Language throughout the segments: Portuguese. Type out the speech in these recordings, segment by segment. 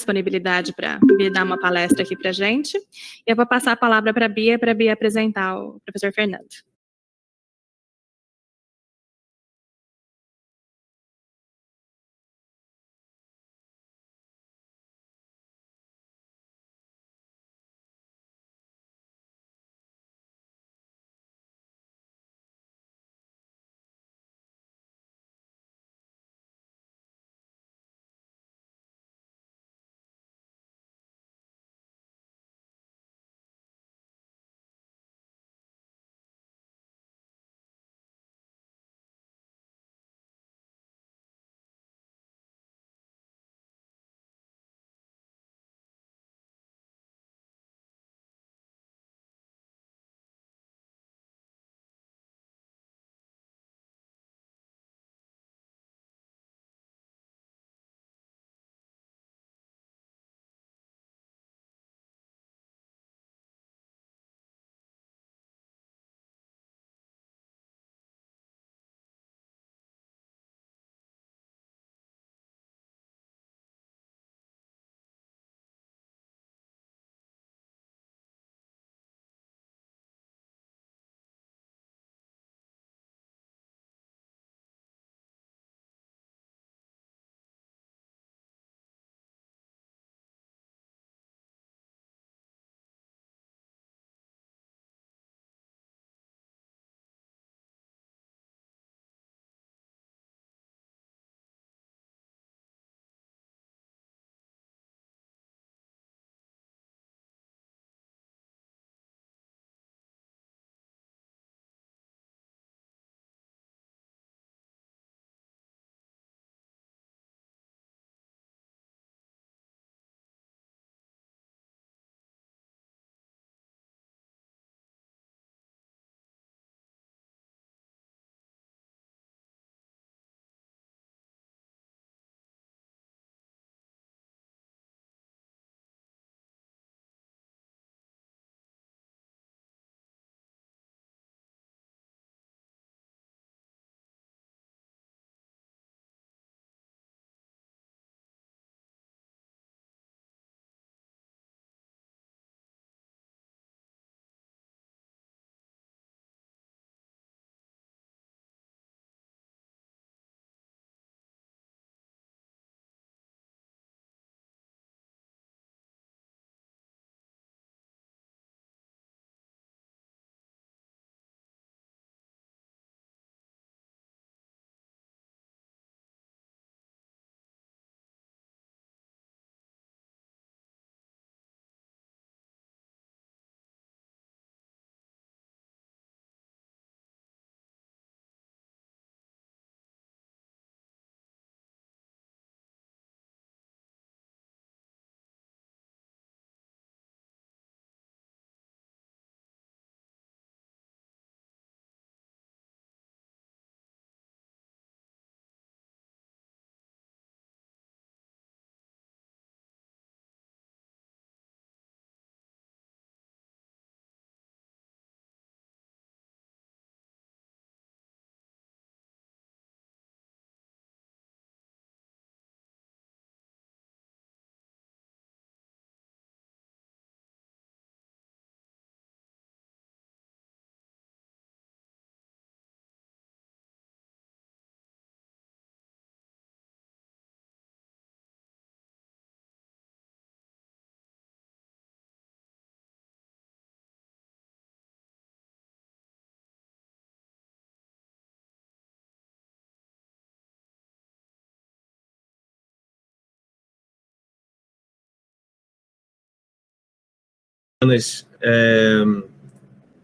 disponibilidade para vir dar uma palestra aqui para a gente. Eu vou passar a palavra para a Bia apresentar o professor Fernando.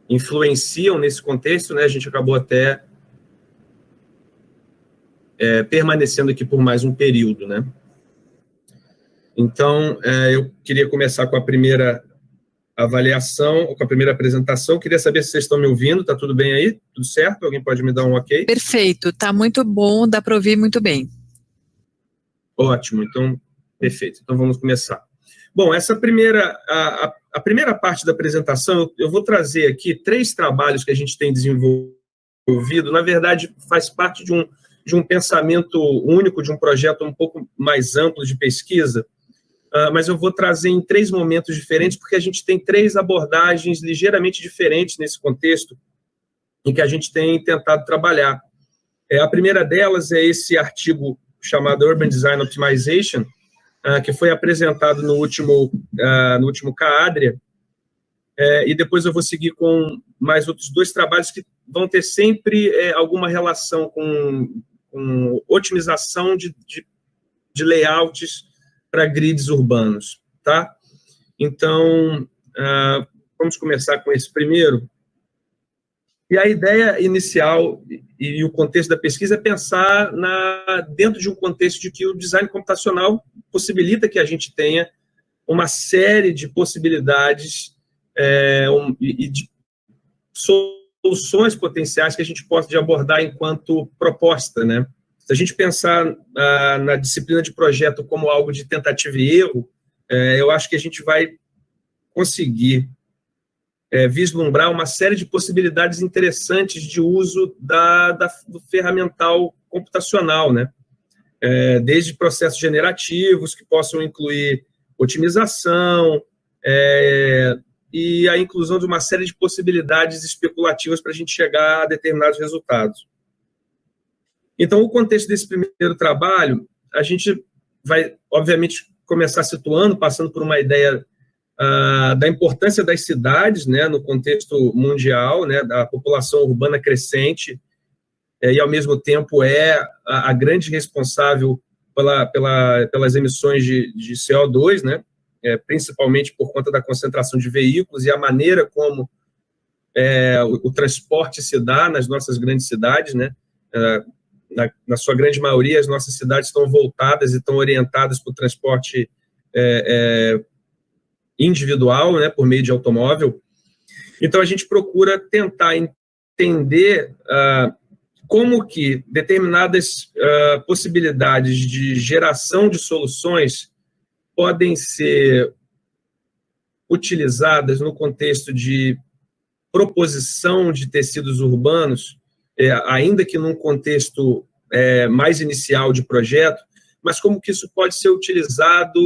Influenciam nesse contexto, né? A gente acabou até permanecendo aqui por mais um período, né? Então, eu queria começar com a primeira avaliação, com a primeira apresentação. Queria saber se vocês estão me ouvindo, tá tudo bem aí? Tudo certo? Alguém pode me dar um ok? Perfeito, tá muito bom, dá para ouvir muito bem. Ótimo, então, perfeito. Então, vamos começar. Bom, essa a primeira parte da apresentação, eu vou trazer aqui 3 trabalhos que a gente tem desenvolvido. Na verdade, faz parte de um pensamento único, de um projeto um pouco mais amplo de pesquisa, mas eu vou trazer em 3 momentos diferentes, porque a gente tem 3 abordagens ligeiramente diferentes nesse contexto em que a gente tem tentado trabalhar. A primeira delas é esse artigo chamado Urban Design Optimization, que foi apresentado no último CAADRIA, e depois eu vou seguir com mais outros 2 trabalhos que vão ter sempre alguma relação com otimização de layouts para grids urbanos, tá? Então, vamos começar com esse primeiro. E a ideia inicial e o contexto da pesquisa é pensar dentro de um contexto de que o design computacional possibilita que a gente tenha uma série de possibilidades e de soluções potenciais que a gente possa abordar enquanto proposta, né? Se a gente pensar na disciplina de projeto como algo de tentativa e erro, eu acho que a gente vai conseguir vislumbrar uma série de possibilidades interessantes de uso do ferramental computacional, né? Desde processos generativos que possam incluir otimização e a inclusão de uma série de possibilidades especulativas para a gente chegar a determinados resultados. Então, o contexto desse primeiro trabalho, a gente vai, obviamente, começar situando, passando por uma ideia da importância das cidades, né, no contexto mundial, né, da população urbana crescente, e, ao mesmo tempo, a grande responsável pelas emissões de CO2, né, principalmente por conta da concentração de veículos e a maneira como o transporte se dá nas nossas grandes cidades, né, na sua grande maioria, as nossas cidades estão voltadas e estão orientadas para o transporte individual, né, por meio de automóvel. Então, a gente procura tentar entender como que determinadas possibilidades de geração de soluções podem ser utilizadas no contexto de proposição de tecidos urbanos, ainda que num contexto mais inicial de projeto, mas como que isso pode ser utilizado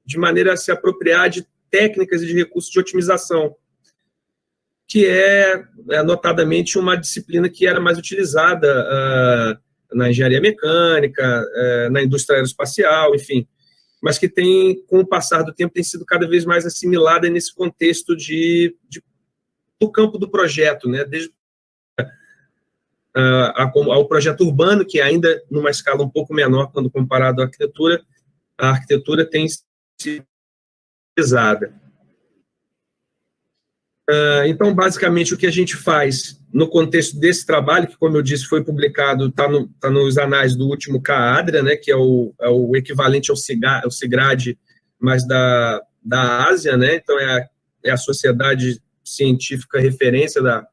de maneira a se apropriar de técnicas e de recursos de otimização, que notadamente, uma disciplina que era mais utilizada na engenharia mecânica, na indústria aeroespacial, enfim, mas que tem, com o passar do tempo, tem sido cada vez mais assimilada nesse contexto do campo do projeto, né? Desde ao projeto urbano, que ainda numa escala um pouco menor quando comparado à arquitetura, a arquitetura tem sido utilizada. Então, basicamente, o que a gente faz no contexto desse trabalho, que, como eu disse, foi publicado, está nos anais do último CAADRIA, né, que é o equivalente ao CIGRAD, mas da Ásia, né, então é a sociedade científica referência da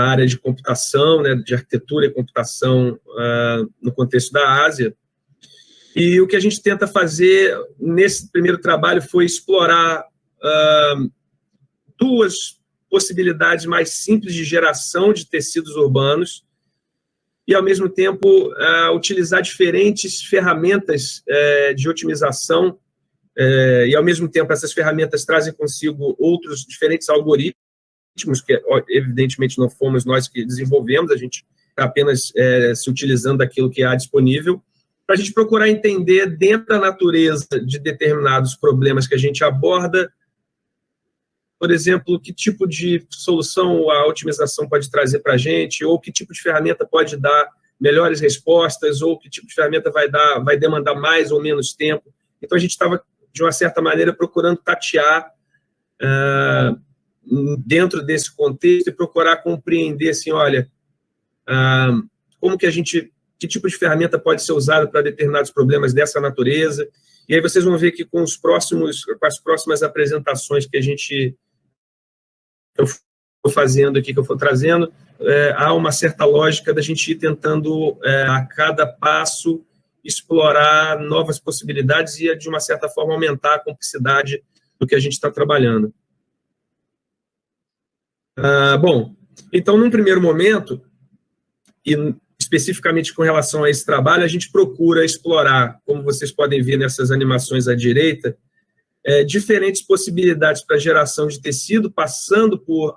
área de computação, né, de arquitetura e computação no contexto da Ásia. E o que a gente tenta fazer nesse primeiro trabalho foi explorar 2 possibilidades mais simples de geração de tecidos urbanos e, ao mesmo tempo, utilizar diferentes ferramentas de otimização e, ao mesmo tempo, essas ferramentas trazem consigo outros diferentes algoritmos que, evidentemente, não fomos nós que desenvolvemos, a gente está apenas se utilizando daquilo que há disponível, para a gente procurar entender, dentro da natureza de determinados problemas que a gente aborda, por exemplo, que tipo de solução a otimização pode trazer para a gente, ou que tipo de ferramenta pode dar melhores respostas, ou que tipo de ferramenta vai demandar mais ou menos tempo. Então, a gente estava, de uma certa maneira, procurando tatear dentro desse contexto e procurar compreender, assim, olha, como que que tipo de ferramenta pode ser usada para determinados problemas dessa natureza. E aí vocês vão ver que com as próximas apresentações que eu for fazendo aqui, que eu for trazendo, há uma certa lógica da gente ir tentando, a cada passo, explorar novas possibilidades e, de uma certa forma, aumentar a complexidade do que a gente está trabalhando. Bom, então, num primeiro momento, e especificamente com relação a esse trabalho, a gente procura explorar, como vocês podem ver nessas animações à direita, diferentes possibilidades para geração de tecido, passando por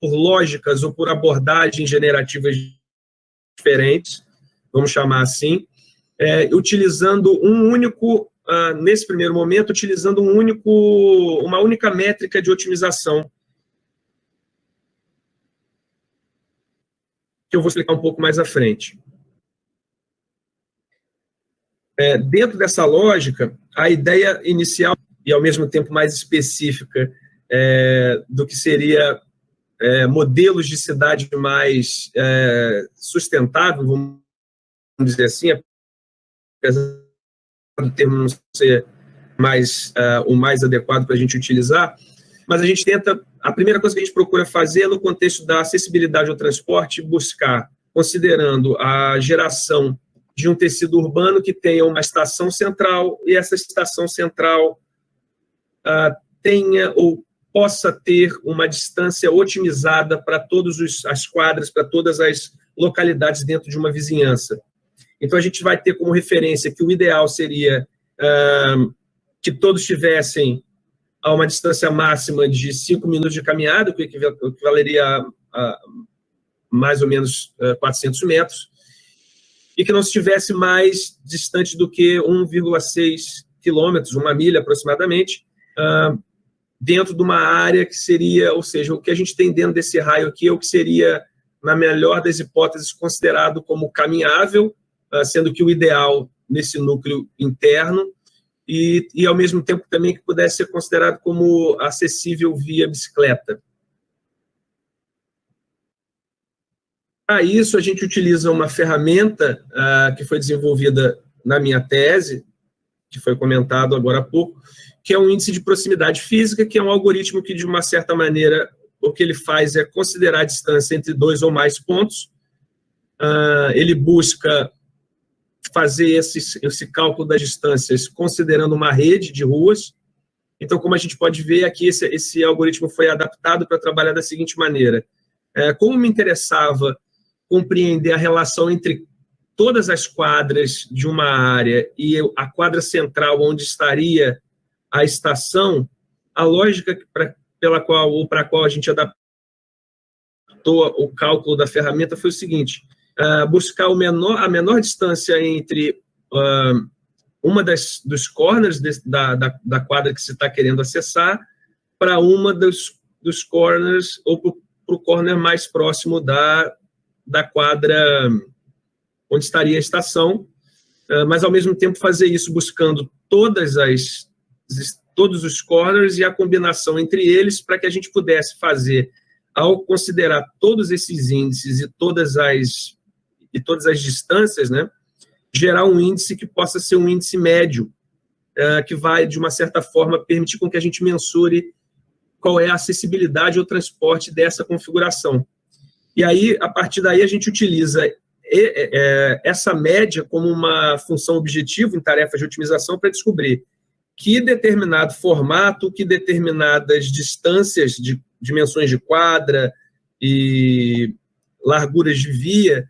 lógicas ou por abordagens generativas diferentes, vamos chamar assim, utilizando nesse primeiro momento, utilizando uma única métrica de otimização, que eu vou explicar um pouco mais à frente. Dentro dessa lógica, a ideia inicial, e ao mesmo tempo mais específica, do que seria modelos de cidade mais sustentável, vamos dizer assim, apesar do termo não ser o mais adequado para a gente utilizar, mas a gente a primeira coisa que a gente procura fazer no contexto da acessibilidade ao transporte, buscar, considerando a geração de um tecido urbano que tenha uma estação central, e essa estação central tenha ou possa ter uma distância otimizada para todas as quadras, para todas as localidades dentro de uma vizinhança. Então, a gente vai ter como referência que o ideal seria que todos tivessem a uma distância máxima de 5 minutos de caminhada, o que equivaleria a mais ou menos 400 metros, e que não estivesse mais distante do que 1,6 quilômetros, 1 milha aproximadamente, dentro de uma área que seria, ou seja, o que a gente tem dentro desse raio aqui é o que seria, na melhor das hipóteses, considerado como caminhável, sendo que o ideal nesse núcleo interno, e ao mesmo tempo também que pudesse ser considerado como acessível via bicicleta. Para isso, a gente utiliza uma ferramenta que foi desenvolvida na minha tese, que foi comentado agora há pouco, que é um índice de proximidade física, que é um algoritmo que, de uma certa maneira, o que ele faz é considerar a distância entre 2 ou mais pontos. Ele busca fazer esse cálculo das distâncias considerando uma rede de ruas. Então, como a gente pode ver aqui, esse algoritmo foi adaptado para trabalhar da seguinte maneira. Como me interessava compreender a relação entre todas as quadras de uma área e a quadra central onde estaria a estação, a lógica para a qual a gente adaptou o cálculo da ferramenta foi o seguinte: buscar a menor distância entre uma dos corners da quadra que se está querendo acessar para uma dos corners, ou para o corner mais próximo da quadra onde estaria a estação, mas, ao mesmo tempo, fazer isso buscando todos os corners e a combinação entre eles, para que a gente pudesse fazer, ao considerar todos esses índices e todas as distâncias, né, gerar um índice que possa ser um índice médio, que vai, de uma certa forma, permitir com que a gente mensure qual é a acessibilidade ao transporte dessa configuração. E aí, a partir daí, a gente utiliza essa média como uma função objetivo em tarefas de otimização para descobrir que determinado formato, que determinadas distâncias, de dimensões de quadra e larguras de via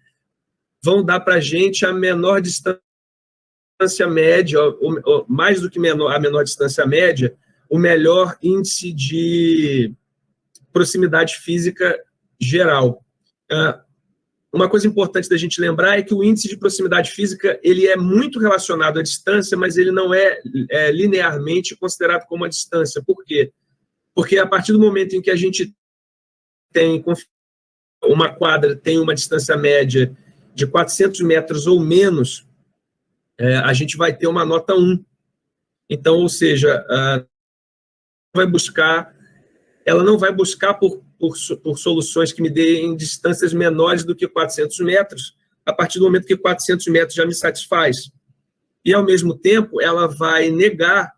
vão dar para a gente a menor distância média, ou mais do que a menor distância média, o melhor índice de proximidade física geral. Uma coisa importante da gente lembrar é que o índice de proximidade física ele é muito relacionado à distância, mas ele não é linearmente considerado como a distância. Por quê? Porque a partir do momento em que a gente tem uma quadra tem uma distância média de 400 metros ou menos, a gente vai ter uma nota 1. Então, ou seja, ela não vai buscar por soluções que me deem distâncias menores do que 400 metros, a partir do momento que 400 metros já me satisfaz. E, ao mesmo tempo, ela vai negar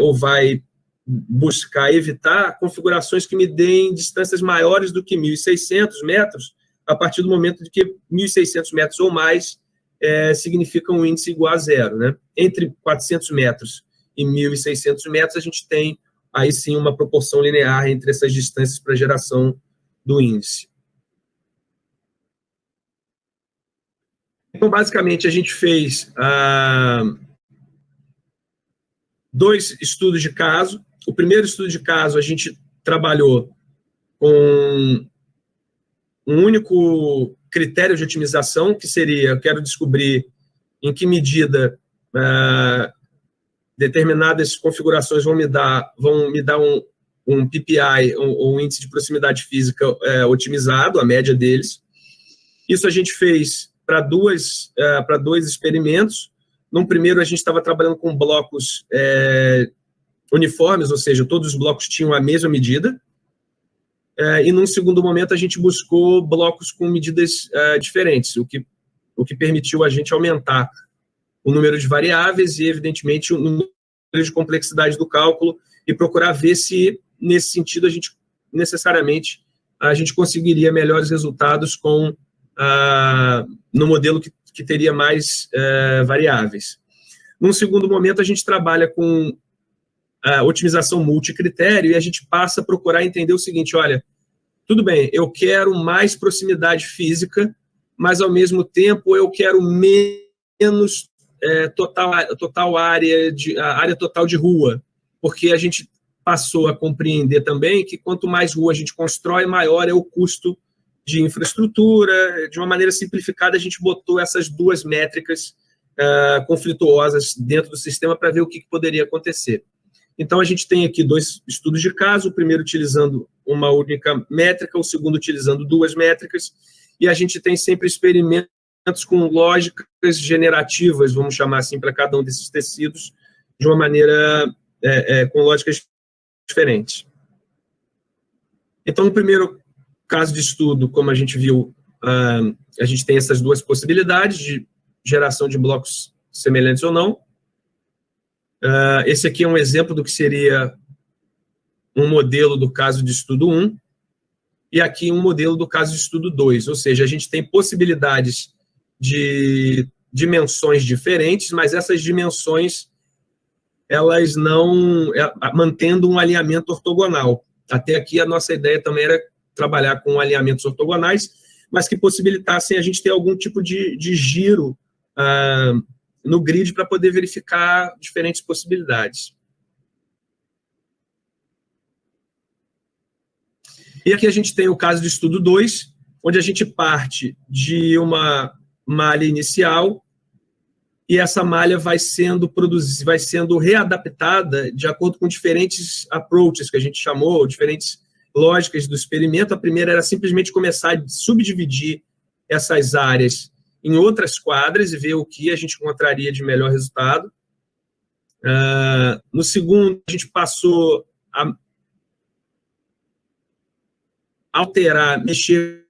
ou vai buscar evitar configurações que me deem distâncias maiores do que 1.600 metros, a partir do momento de que 1.600 metros ou mais significa um índice igual a 0. Né? Entre 400 metros e 1.600 metros, a gente tem aí sim uma proporção linear entre essas distâncias para a geração do índice. Então, basicamente, a gente fez 2 estudos de caso. O primeiro estudo de caso, a gente trabalhou com um único critério de otimização, que seria, eu quero descobrir em que medida determinadas configurações vão me dar um PPI, um índice de proximidade física otimizado, a média deles. Isso a gente fez para dois experimentos. Num primeiro, a gente estava trabalhando com blocos uniformes, ou seja, todos os blocos tinham a mesma medida. E num segundo momento, a gente buscou blocos com medidas diferentes, o que permitiu a gente aumentar o número de variáveis e, evidentemente, o número de complexidade do cálculo e procurar ver se, nesse sentido, necessariamente, a gente conseguiria melhores resultados no modelo que teria mais variáveis. Num segundo momento, a gente trabalha com otimização multicritério e a gente passa a procurar entender o seguinte: olha, tudo bem, eu quero mais proximidade física, mas, ao mesmo tempo, eu quero menos a área total de rua, porque a gente passou a compreender também que quanto mais rua a gente constrói, maior é o custo de infraestrutura. De uma maneira simplificada, a gente botou essas 2 métricas conflituosas dentro do sistema para ver o que poderia acontecer. Então, a gente tem aqui 2 estudos de caso, o primeiro utilizando uma única métrica, o segundo utilizando 2 métricas, e a gente tem sempre experimentos com lógicas generativas, vamos chamar assim, para cada um desses tecidos, de uma maneira com lógicas diferentes. Então, no primeiro caso de estudo, como a gente viu, a gente tem essas 2 possibilidades de geração de blocos semelhantes ou não. Esse aqui é um exemplo do que seria um modelo do caso de estudo 1, e aqui um modelo do caso de estudo 2, ou seja, a gente tem possibilidades de dimensões diferentes, mas essas dimensões, elas não... mantendo um alinhamento ortogonal. Até aqui a nossa ideia também era trabalhar com alinhamentos ortogonais, mas que possibilitassem a gente ter algum tipo de giro no grid para poder verificar diferentes possibilidades. E aqui a gente tem o caso de estudo 2, onde a gente parte de uma malha inicial e essa malha vai sendo readaptada de acordo com diferentes approaches que a gente chamou, diferentes lógicas do experimento. A primeira era simplesmente começar a subdividir essas áreas em outras quadras e ver o que a gente encontraria de melhor resultado. No segundo, a gente passou a alterar, mexer,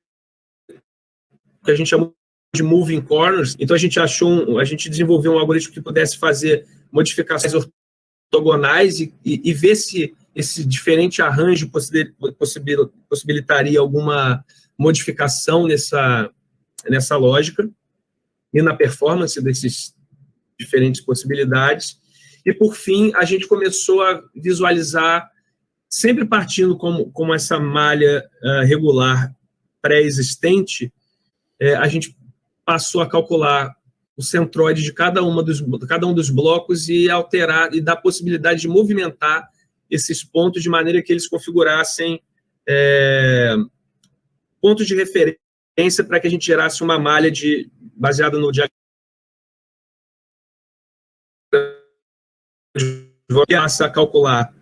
o que a gente chamou de moving corners. Então, a gente desenvolveu um algoritmo que pudesse fazer modificações ortogonais e ver se esse diferente arranjo possibilitaria alguma modificação nessa lógica e na performance dessas diferentes possibilidades. E, por fim, a gente começou a visualizar, sempre partindo como essa malha regular pré-existente, a gente passou a calcular o centroide de cada um dos blocos e alterar e dar possibilidade de movimentar esses pontos de maneira que eles configurassem pontos de referência para que a gente gerasse uma malha baseada no diagrama que passa a calcular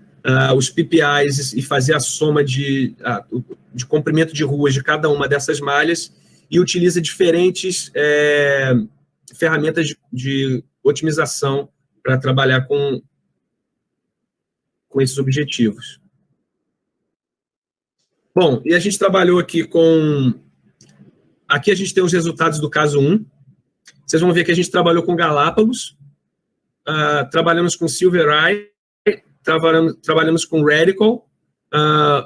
os PPIs e fazer a soma de comprimento de ruas de cada uma dessas malhas e utiliza diferentes ferramentas de otimização para trabalhar com esses objetivos. Bom, e a gente trabalhou aqui com... Aqui a gente tem os resultados do caso 1. Vocês vão ver que a gente trabalhou com Galápagos, trabalhamos com Silvereye, trabalhamos com Radical,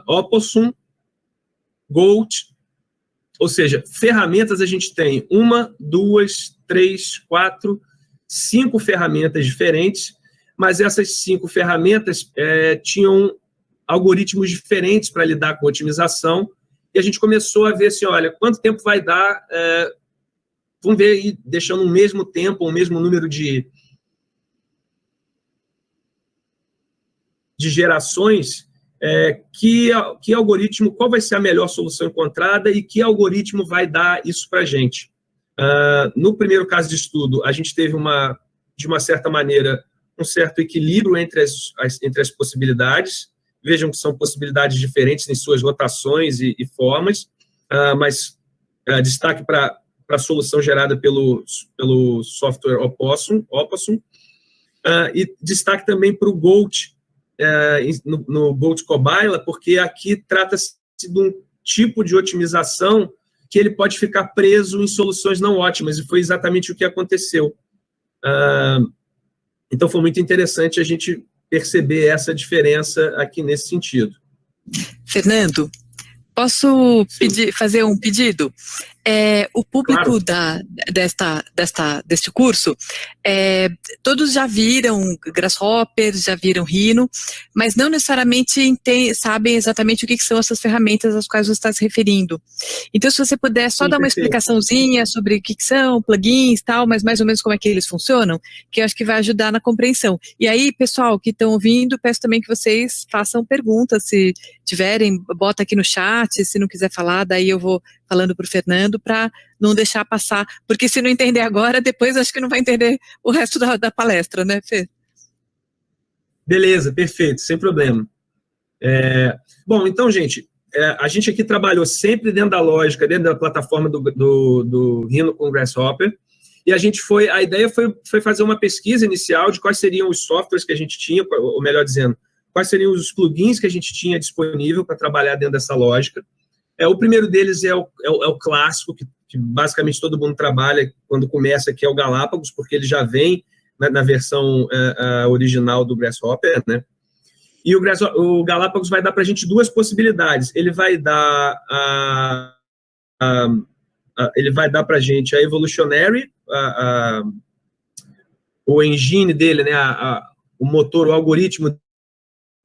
Opossum, Goat, ou seja, ferramentas a gente tem 1, 2, 3, 4, 5 ferramentas diferentes, mas essas 5 ferramentas tinham algoritmos diferentes para lidar com otimização, e a gente começou a ver assim, olha, quanto tempo vai dar vamos ver aí, deixando o mesmo tempo, o mesmo número de gerações, que algoritmo, qual vai ser a melhor solução encontrada e que algoritmo vai dar isso para a gente. No primeiro caso de estudo, a gente teve, de uma certa maneira, um certo equilíbrio entre as possibilidades. Vejam que são possibilidades diferentes em suas rotações e formas, mas destaque para a solução gerada pelo software Opossum, e destaque também para o GOAT, no GOAT Cobila, porque aqui trata-se de um tipo de otimização que ele pode ficar preso em soluções não ótimas, e foi exatamente o que aconteceu. Então, foi muito interessante a gente perceber essa diferença aqui nesse sentido. Fernando, posso fazer um pedido? O público Claro. deste curso, todos já viram Grasshopper, já viram Rhino, mas não necessariamente sabem exatamente o que são essas ferramentas às quais você está se referindo. Então, se você puder só dar uma explicaçãozinha sobre o que são, plugins e tal, mas mais ou menos como é que eles funcionam, que eu acho que vai ajudar na compreensão. E aí, pessoal que estão ouvindo, peço também que vocês façam perguntas, se tiverem, bota aqui no chat, se não quiser falar, daí eu vou falando para o Fernando, para não deixar passar, porque se não entender agora, depois acho que não vai entender o resto da palestra, né, Fê? Beleza, perfeito, sem problema. Bom, então, gente, a gente aqui trabalhou sempre dentro da lógica, dentro da plataforma do Rhino com Grasshopper, e a ideia foi fazer uma pesquisa inicial de quais seriam os softwares que a gente tinha, ou melhor dizendo, quais seriam os plugins que a gente tinha disponível para trabalhar dentro dessa lógica. O primeiro deles é o clássico, que basicamente todo mundo trabalha quando começa, que é o Galápagos, porque ele já vem na versão original do Grasshopper, né? E o Galápagos vai dar para a gente duas possibilidades. Ele vai dar para a gente a Evolutionary, o engine dele, né? O motor, o algoritmo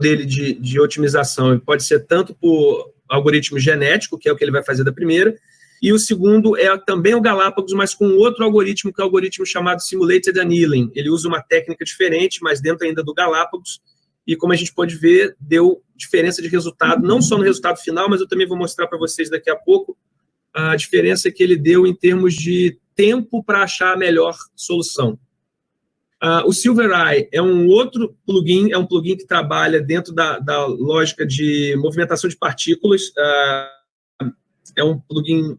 dele de otimização. Ele pode ser tanto por algoritmo genético, que é o que ele vai fazer da primeira, e o segundo é também o Galápagos, mas com outro algoritmo, que é o algoritmo chamado Simulated Annealing. Ele usa uma técnica diferente, mas dentro ainda do Galápagos, e como a gente pode ver, deu diferença de resultado, não só no resultado final, mas eu também vou mostrar para vocês daqui a pouco a diferença que ele deu em termos de tempo para achar a melhor solução. O Silvereye é um outro plugin, que trabalha dentro da lógica de movimentação de partículas. É um plugin,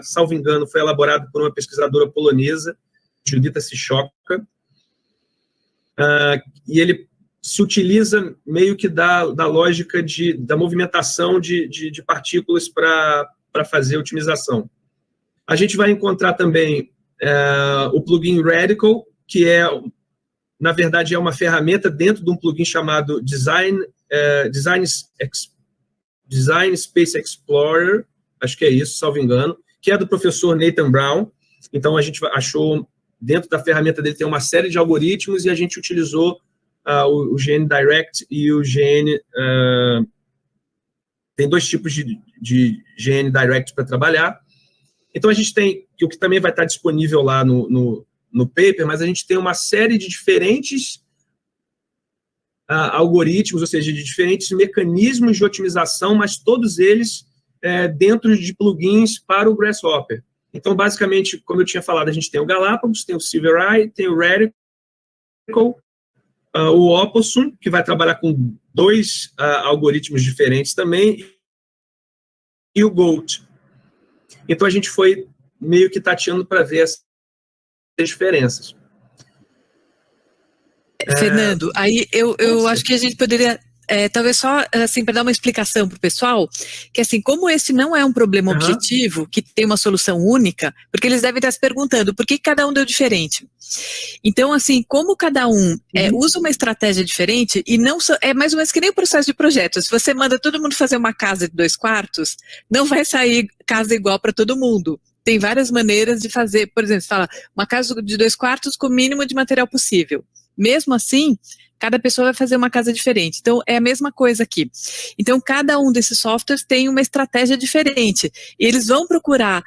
salvo engano, foi elaborado por uma pesquisadora polonesa, Judita Sichocka, e ele se utiliza meio que da lógica da movimentação de partículas para fazer otimização. A gente vai encontrar também o plugin Radical, que na verdade, é uma ferramenta dentro de um plugin chamado Design Space Explorer, acho que é isso, salvo engano, que é do professor Nathan Brown. Então, a gente achou, dentro da ferramenta dele, tem uma série de algoritmos, e a gente utilizou o GN Direct e o GN... tem dois tipos de GN Direct para trabalhar. Então, a gente tem, o que também vai estar disponível lá no paper, mas a gente tem uma série de diferentes algoritmos, ou seja, de diferentes mecanismos de otimização, mas todos eles dentro de plugins para o Grasshopper. Então, basicamente, como eu tinha falado, a gente tem o Galápagos, tem o Silvereye, tem o Radical, o Opossum, que vai trabalhar com dois algoritmos diferentes também, e o GOAT. Então, a gente foi meio que tateando para ver essas diferenças. Fernando, aí eu acho que a gente poderia, talvez só assim, para dar uma explicação para o pessoal, que assim, como esse não é um problema objetivo, que tem uma solução única, porque eles devem estar se perguntando por que cada um deu diferente. Então, assim, como cada um usa uma estratégia diferente, e não é mais ou menos que nem o processo de projeto. Se você manda todo mundo fazer uma casa de 2 quartos, não vai sair casa igual para todo mundo. Tem várias maneiras de fazer, por exemplo, você fala, uma casa de 2 quartos com o mínimo de material possível. Mesmo assim, cada pessoa vai fazer uma casa diferente. Então, é a mesma coisa aqui. Então, cada um desses softwares tem uma estratégia diferente. E eles vão procurar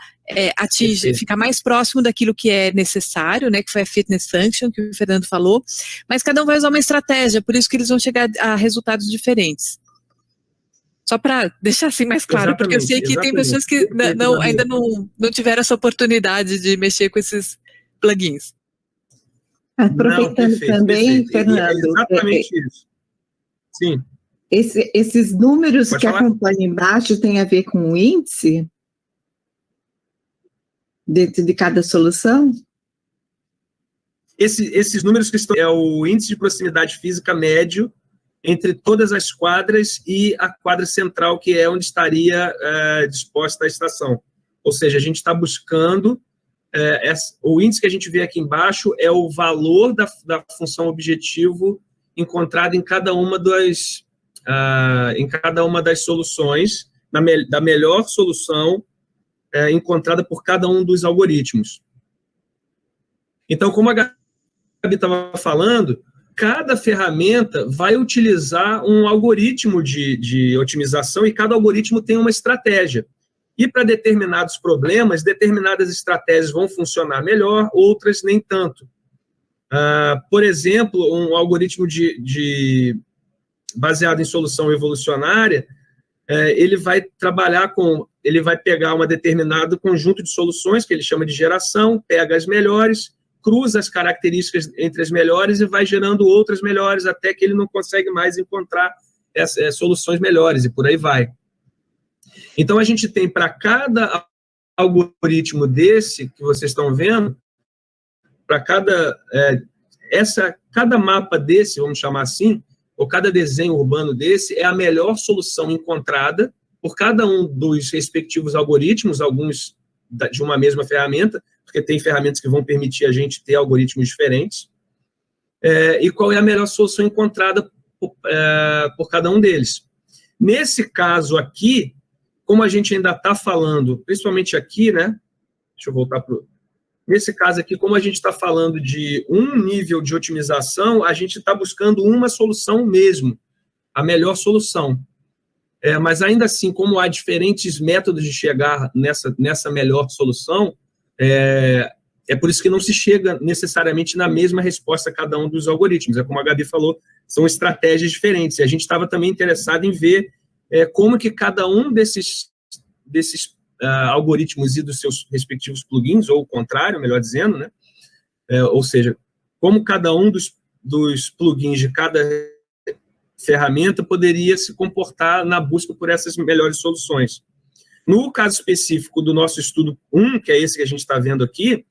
ficar mais próximo daquilo que é necessário, né, que foi a fitness function, que o Fernando falou, mas cada um vai usar uma estratégia, por isso que eles vão chegar a resultados diferentes. Só para deixar assim mais claro, porque eu sei que tem pessoas que ainda não tiveram essa oportunidade de mexer com esses plugins. Aproveitando também, Fernando. Exatamente isso. Sim. Esses números Pode que falar? acompanham embaixo têm a ver com o índice dentro de cada solução? Esses números que estão é o índice de proximidade física médio entre todas as quadras e a quadra central, que é onde estaria disposta a estação. Ou seja, a gente está buscando, o índice que a gente vê aqui embaixo é o valor da função objetivo encontrado em cada uma das soluções, da melhor solução encontrada por cada um dos algoritmos. Então, como a Gabi estava falando, cada ferramenta vai utilizar um algoritmo de otimização e cada algoritmo tem uma estratégia. E para determinados problemas, determinadas estratégias vão funcionar melhor, outras nem tanto. Por exemplo, um algoritmo baseado em solução evolucionária, ele vai ele vai pegar um determinado conjunto de soluções, que ele chama de geração, pega as melhores, cruza as características entre as melhores e vai gerando outras melhores, até que ele não consegue mais encontrar soluções melhores, e por aí vai. Então, a gente tem para cada algoritmo desse que vocês estão vendo, para cada mapa desse, vamos chamar assim, ou cada desenho urbano desse, é a melhor solução encontrada por cada um dos respectivos algoritmos, alguns de uma mesma ferramenta, porque tem ferramentas que vão permitir a gente ter algoritmos diferentes, e qual é a melhor solução encontrada por cada um deles. Nesse caso aqui, como a gente ainda está falando, principalmente aqui, né? Deixa eu voltar para nesse caso aqui, como a gente está falando de um nível de otimização, a gente está buscando uma solução mesmo, a melhor solução. Mas ainda assim, como há diferentes métodos de chegar nessa melhor solução, é por isso que não se chega necessariamente na mesma resposta a cada um dos algoritmos. É como a Gabi falou, são estratégias diferentes. E a gente estava também interessado em ver como que cada um desses algoritmos e dos seus respectivos plugins, ou o contrário, melhor dizendo, né? Ou seja, como cada um dos plugins de cada ferramenta poderia se comportar na busca por essas melhores soluções. No caso específico do nosso estudo 1, que é esse que a gente está vendo aqui,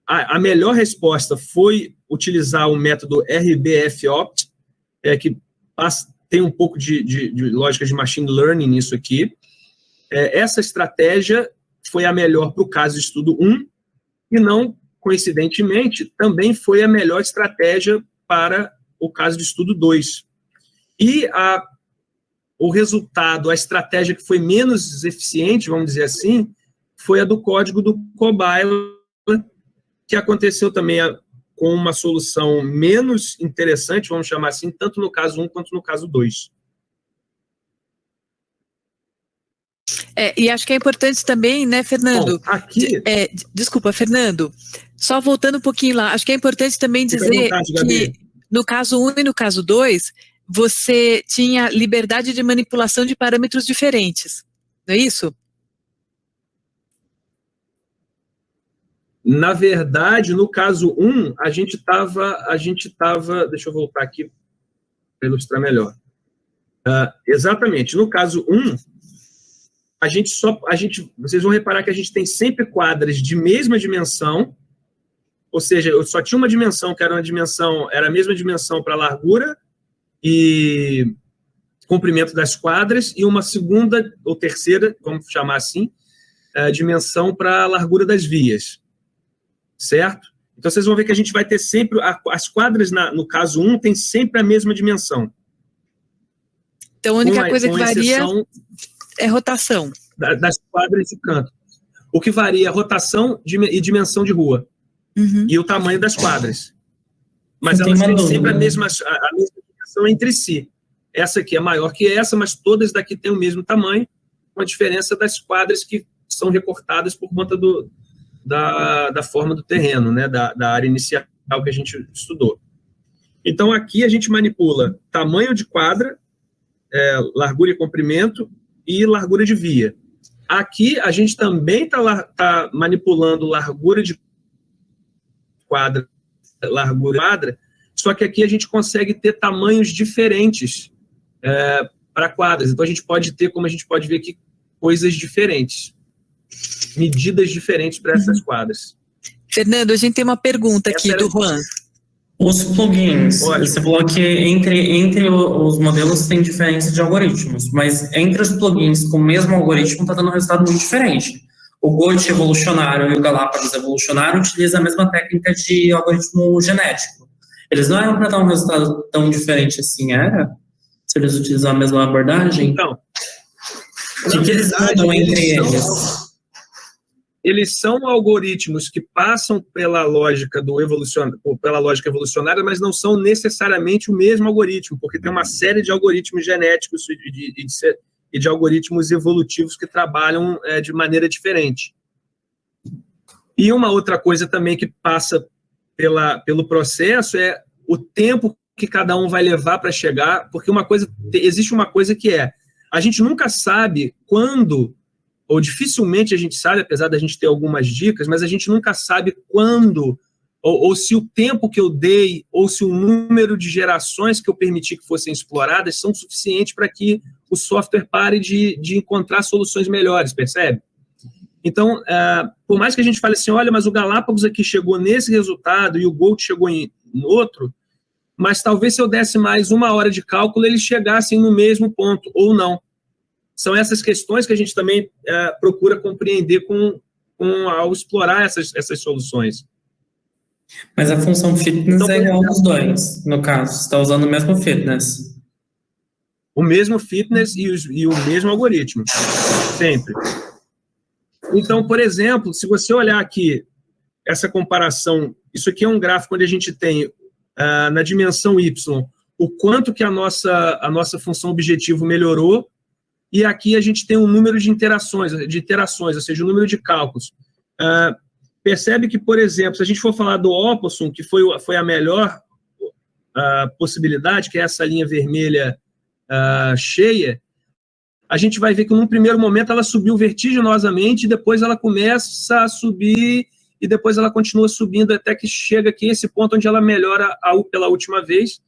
a melhor resposta foi utilizar o método RBFOpt, que tem um pouco de lógica de machine learning nisso aqui. Essa estratégia foi a melhor para o caso de estudo 1, e não, coincidentemente, também foi a melhor estratégia para o caso de estudo 2. E o resultado, a estratégia que foi menos eficiente, vamos dizer assim, foi a do código do Copilot, que aconteceu também com uma solução menos interessante, vamos chamar assim, tanto no caso 1 quanto no caso 2. E acho que é importante também, né, Fernando? Bom, aqui... Desculpa, Fernando, só voltando um pouquinho lá, acho que é importante também dizer que no caso 1 e no caso 2, você tinha liberdade de manipulação de parâmetros diferentes, não é isso? Na verdade, no caso 1, a gente estava, deixa eu voltar aqui para ilustrar melhor. Exatamente, no caso 1, vocês vão reparar que a gente tem sempre quadras de mesma dimensão, ou seja, eu só tinha uma dimensão que era a mesma dimensão para a largura e comprimento das quadras, e uma segunda ou terceira, vamos chamar assim, dimensão para a largura das vias, certo? Então, vocês vão ver que a gente vai ter sempre, as quadras, no caso 1, tem sempre a mesma dimensão. Então, a única coisa que varia é rotação. Das quadras de canto. O que varia é rotação e dimensão de rua. Uhum. E o tamanho das quadras. mas elas têm sempre a mesma explicação entre si. Essa aqui é maior que essa, mas todas daqui têm o mesmo tamanho, com a diferença das quadras que são recortadas por conta da forma do terreno, né, da área inicial que a gente estudou. Então, aqui a gente manipula tamanho de quadra, largura e comprimento e largura de via. Aqui a gente também está manipulando largura de quadra, largura de quadra, só que aqui a gente consegue ter tamanhos diferentes para quadras. Então, a gente pode ter, como a gente pode ver aqui, coisas diferentes, medidas diferentes para essas quadras. Fernando, a gente tem uma pergunta aqui do Juan. Os plugins, você falou que entre os modelos tem diferença de algoritmos, mas entre os plugins com o mesmo algoritmo está dando um resultado muito diferente. O GOT evolucionário e o Galápagos evolucionário utilizam a mesma técnica de algoritmo genético. Eles não eram para dar um resultado tão diferente assim, era? Se eles utilizam a mesma abordagem? Então, o que eles mudam entre eles? Eles são algoritmos que passam pela lógica evolucionária, mas não são necessariamente o mesmo algoritmo, porque tem uma série de algoritmos genéticos e de algoritmos evolutivos que trabalham de maneira diferente. E uma outra coisa também que passa pelo processo é o tempo que cada um vai levar para chegar, porque existe uma coisa que a gente nunca sabe quando, ou dificilmente a gente sabe, apesar da gente ter algumas dicas, mas a gente nunca sabe quando, ou se o tempo que eu dei, ou se o número de gerações que eu permiti que fossem exploradas são suficientes para que o software pare de encontrar soluções melhores, percebe? Então, por mais que a gente fale assim, olha, mas o Galápagos aqui chegou nesse resultado e o GOT chegou em outro, mas talvez se eu desse mais 1 hora de cálculo, eles chegassem no mesmo ponto, ou não. São essas questões que a gente também procura compreender ao explorar essas soluções. Mas a função fitness então, é igual dos dois, no caso. Você está usando o mesmo fitness. O mesmo fitness e o mesmo algoritmo, sempre. Então, por exemplo, se você olhar aqui, essa comparação, isso aqui é um gráfico onde a gente tem, na dimensão Y, o quanto que a nossa função objetivo melhorou, e aqui a gente tem um número de iterações, ou seja, o número de cálculos. Percebe que, por exemplo, se a gente for falar do Opossum, que foi a melhor possibilidade, que é essa linha vermelha cheia, a gente vai ver que num primeiro momento ela subiu vertiginosamente, depois ela começa a subir, e depois ela continua subindo até que chega aqui esse ponto onde ela melhora pela última vez,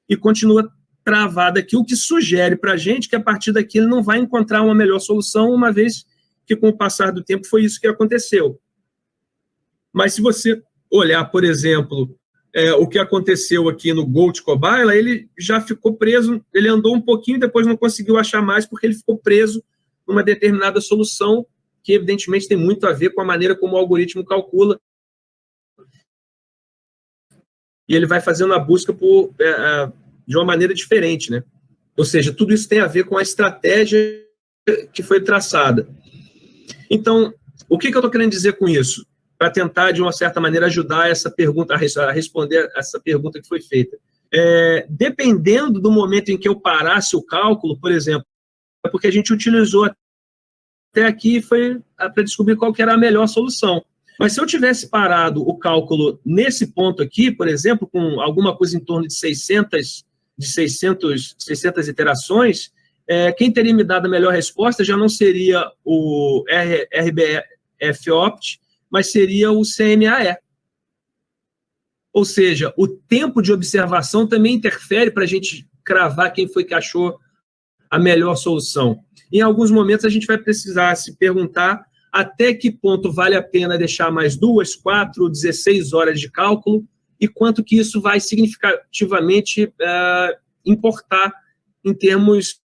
e continua travada aqui, o que sugere para a gente que a partir daqui ele não vai encontrar uma melhor solução, uma vez que com o passar do tempo foi isso que aconteceu. Mas se você olhar, por exemplo, o que aconteceu aqui no GOT Cobila, ele já ficou preso, ele andou um pouquinho e depois não conseguiu achar mais porque ele ficou preso numa determinada solução que evidentemente tem muito a ver com a maneira como o algoritmo calcula. E ele vai fazendo a busca de uma maneira diferente, né? Ou seja, tudo isso tem a ver com a estratégia que foi traçada. Então, o que eu estou querendo dizer com isso? Para tentar, de uma certa maneira, ajudar essa pergunta, a responder essa pergunta que foi feita. Dependendo do momento em que eu parasse o cálculo, por exemplo, é porque a gente utilizou até aqui foi para descobrir qual que era a melhor solução. Mas se eu tivesse parado o cálculo nesse ponto aqui, por exemplo, com alguma coisa em torno de 600 iterações, quem teria me dado a melhor resposta já não seria o RBF-Opt, mas seria o CMAE. Ou seja, o tempo de observação também interfere para a gente cravar quem foi que achou a melhor solução. Em alguns momentos, a gente vai precisar se perguntar até que ponto vale a pena deixar mais 2, 4, 16 horas de cálculo e quanto que isso vai significativamente importar em termos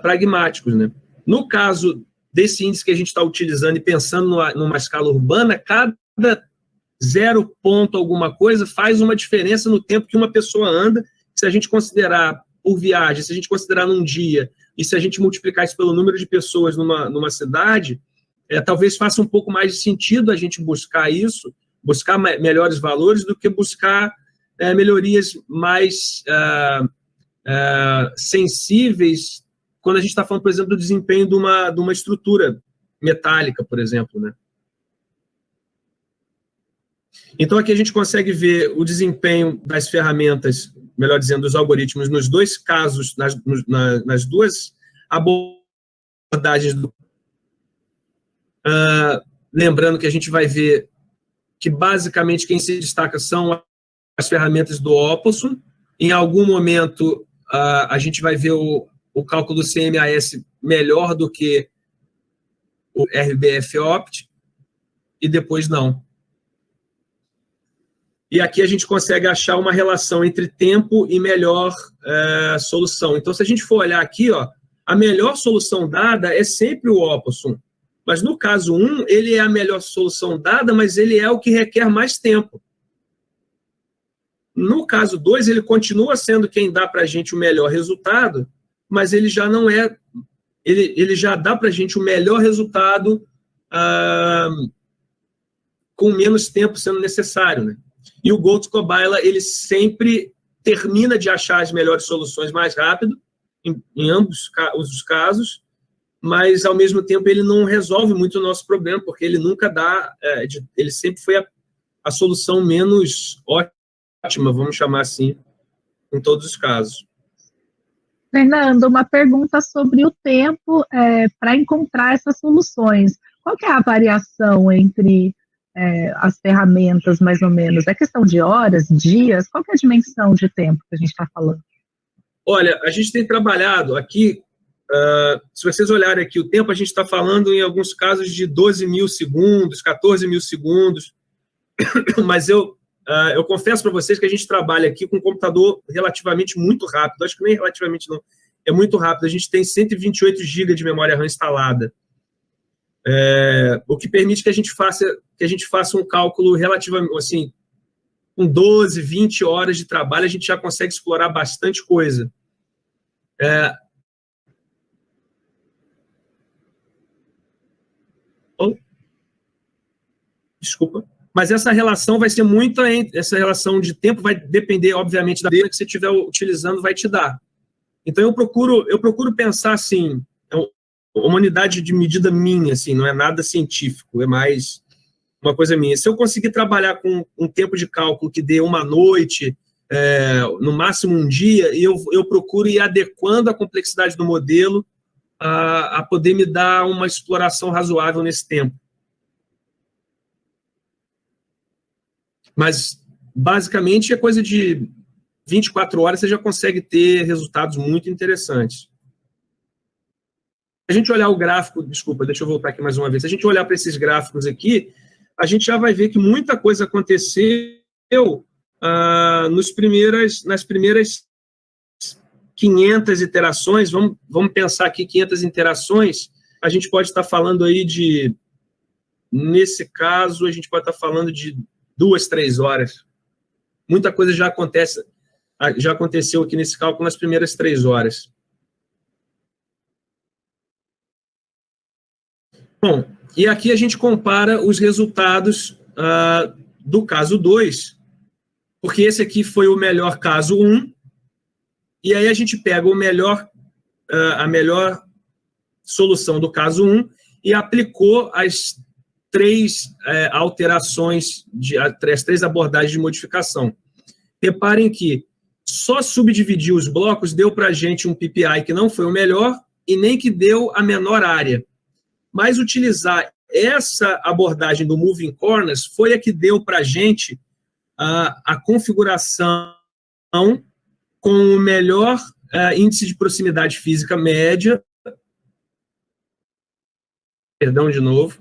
pragmáticos, né? No caso desse índice que a gente está utilizando e pensando numa escala urbana, cada 0 ponto alguma coisa faz uma diferença no tempo que uma pessoa anda. Se a gente considerar por viagem, se a gente considerar num dia, e se a gente multiplicar isso pelo número de pessoas numa cidade, talvez faça um pouco mais de sentido a gente buscar isso buscar melhores valores do que buscar melhorias mais sensíveis quando a gente está falando, por exemplo, do desempenho de uma estrutura metálica, por exemplo, né? Então, aqui a gente consegue ver o desempenho das ferramentas, melhor dizendo, dos algoritmos, nos dois casos, nas duas abordagens. Lembrando que a gente vai ver que, basicamente, quem se destaca são as ferramentas do Opossum. Em algum momento, a gente vai ver o cálculo do CMAS melhor do que o RBF-Opt, e depois não. E aqui a gente consegue achar uma relação entre tempo e melhor solução. Então, se a gente for olhar aqui, ó, a melhor solução dada é sempre o Opossum. Mas no caso 1, ele é a melhor solução dada, mas ele é o que requer mais tempo. No caso 2, ele continua sendo quem dá para a gente o melhor resultado, mas ele já não é... Ele já dá para a gente o melhor resultado com menos tempo sendo necessário, né? E o Gold-Cobila, ele sempre termina de achar as melhores soluções mais rápido, em ambos os casos, mas, ao mesmo tempo, ele não resolve muito o nosso problema, porque ele nunca dá... ele sempre foi a solução menos ótima, vamos chamar assim, em todos os casos. Fernando, uma pergunta sobre o tempo para encontrar essas soluções. Qual que é a variação entre as ferramentas, mais ou menos? É questão de horas, dias? Qual que é a dimensão de tempo que a gente está falando? Olha, a gente tem trabalhado aqui, se vocês olharem aqui o tempo, a gente está falando, em alguns casos, de 12 mil segundos, 14 mil segundos, mas eu confesso para vocês que a gente trabalha aqui com um computador relativamente muito rápido, acho que nem relativamente não, é muito rápido, a gente tem 128 GB de memória RAM instalada, o que permite que a gente faça um cálculo relativamente, assim, com 12, 20 horas de trabalho, a gente já consegue explorar bastante coisa. Desculpa. Mas essa relação vai ser essa relação de tempo vai depender, obviamente, da data que você estiver utilizando, vai te dar. Então, eu procuro pensar assim, uma unidade de medida minha, assim, não é nada científico, é mais uma coisa minha. Se eu conseguir trabalhar com um tempo de cálculo que dê uma noite, no máximo um dia, e eu procuro ir adequando a complexidade do modelo a poder me dar uma exploração razoável nesse tempo. Mas, basicamente, é coisa de 24 horas, você já consegue ter resultados muito interessantes. Se a gente olhar o gráfico, desculpa, deixa eu voltar aqui mais uma vez, se a gente olhar para esses gráficos aqui, a gente já vai ver que muita coisa aconteceu nas primeiras 500 iterações, vamos pensar aqui 500 interações, a gente pode estar falando aí nesse caso, a gente pode estar falando de 2, 3 horas. Muita coisa já aconteceu aqui nesse cálculo nas primeiras 3 horas. Bom, e aqui a gente compara os resultados do caso 2, porque esse aqui foi o melhor caso 1, e aí a gente pega a melhor solução do caso 1 e aplicou as 3 alterações, as 3 abordagens de modificação. Reparem que só subdividir os blocos deu para a gente um PPI que não foi o melhor e nem que deu a menor área. Mas utilizar essa abordagem do Moving Corners foi a que deu para a gente a configuração com o melhor índice de proximidade física média. Perdão de novo.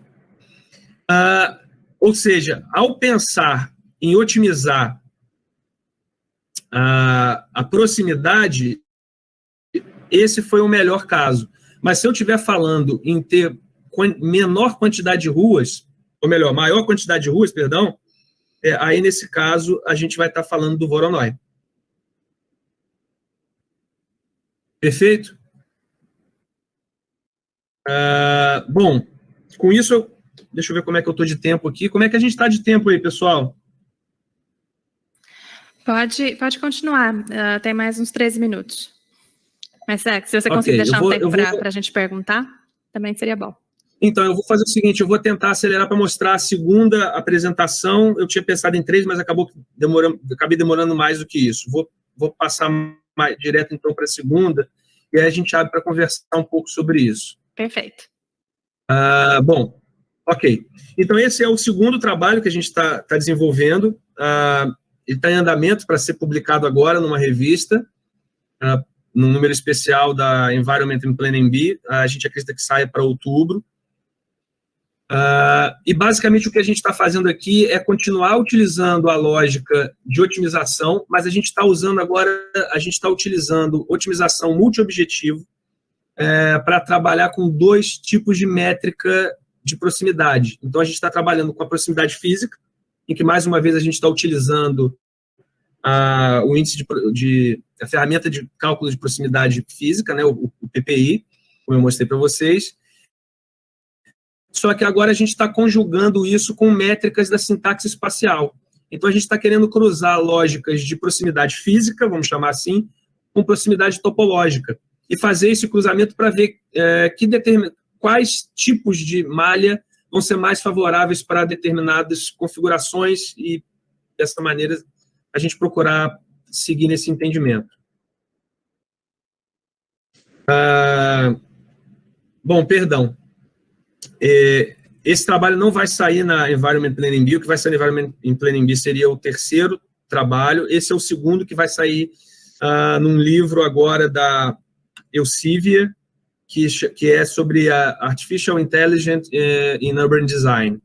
Ou seja, ao pensar em otimizar a proximidade, esse foi o melhor caso. Mas se eu estiver falando em ter menor quantidade de ruas, ou melhor, maior quantidade de ruas, perdão, aí nesse caso a gente vai estar falando do Voronoi. Perfeito? Bom, com isso Deixa eu ver como é que eu estou de tempo aqui. Como é que a gente está de tempo aí, pessoal? Pode continuar. Tem mais uns 13 minutos. Mas, se você Ok, conseguir deixar um tempo eu vou- para a gente perguntar, também seria bom. Então, eu vou fazer o seguinte, eu vou tentar acelerar para mostrar a segunda apresentação. Eu tinha pensado em 3, mas acabei demorando mais do que isso. Vou passar direto, então, para a segunda, e aí a gente abre para conversar um pouco sobre isso. Perfeito. Bom, ok. Então, esse é o segundo trabalho que a gente está desenvolvendo. Ele está em andamento para ser publicado agora numa revista, num número especial da Environment and Planning Bee. A gente acredita que saia para outubro. E, basicamente, o que a gente está fazendo aqui é continuar utilizando a lógica de otimização, mas a gente está usando agora, utilizando otimização multiobjetivo para trabalhar com 2 tipos de métrica de proximidade. Então, a gente está trabalhando com a proximidade física, em que, mais uma vez, a gente está utilizando o índice a ferramenta de cálculo de proximidade física, né, o PPI, como eu mostrei para vocês. Só que agora a gente está conjugando isso com métricas da sintaxe espacial. Então, a gente está querendo cruzar lógicas de proximidade física, vamos chamar assim, com proximidade topológica, e fazer esse cruzamento para ver quais tipos de malha vão ser mais favoráveis para determinadas configurações e, dessa maneira, a gente procurar seguir nesse entendimento. Bom, perdão. Esse trabalho não vai sair na Environment Planning Bee. O que vai sair na Environment Planning Bee seria o terceiro trabalho. Esse é o segundo que vai sair num livro agora da Elsevier, que é sobre a Artificial Intelligence in Urban Design.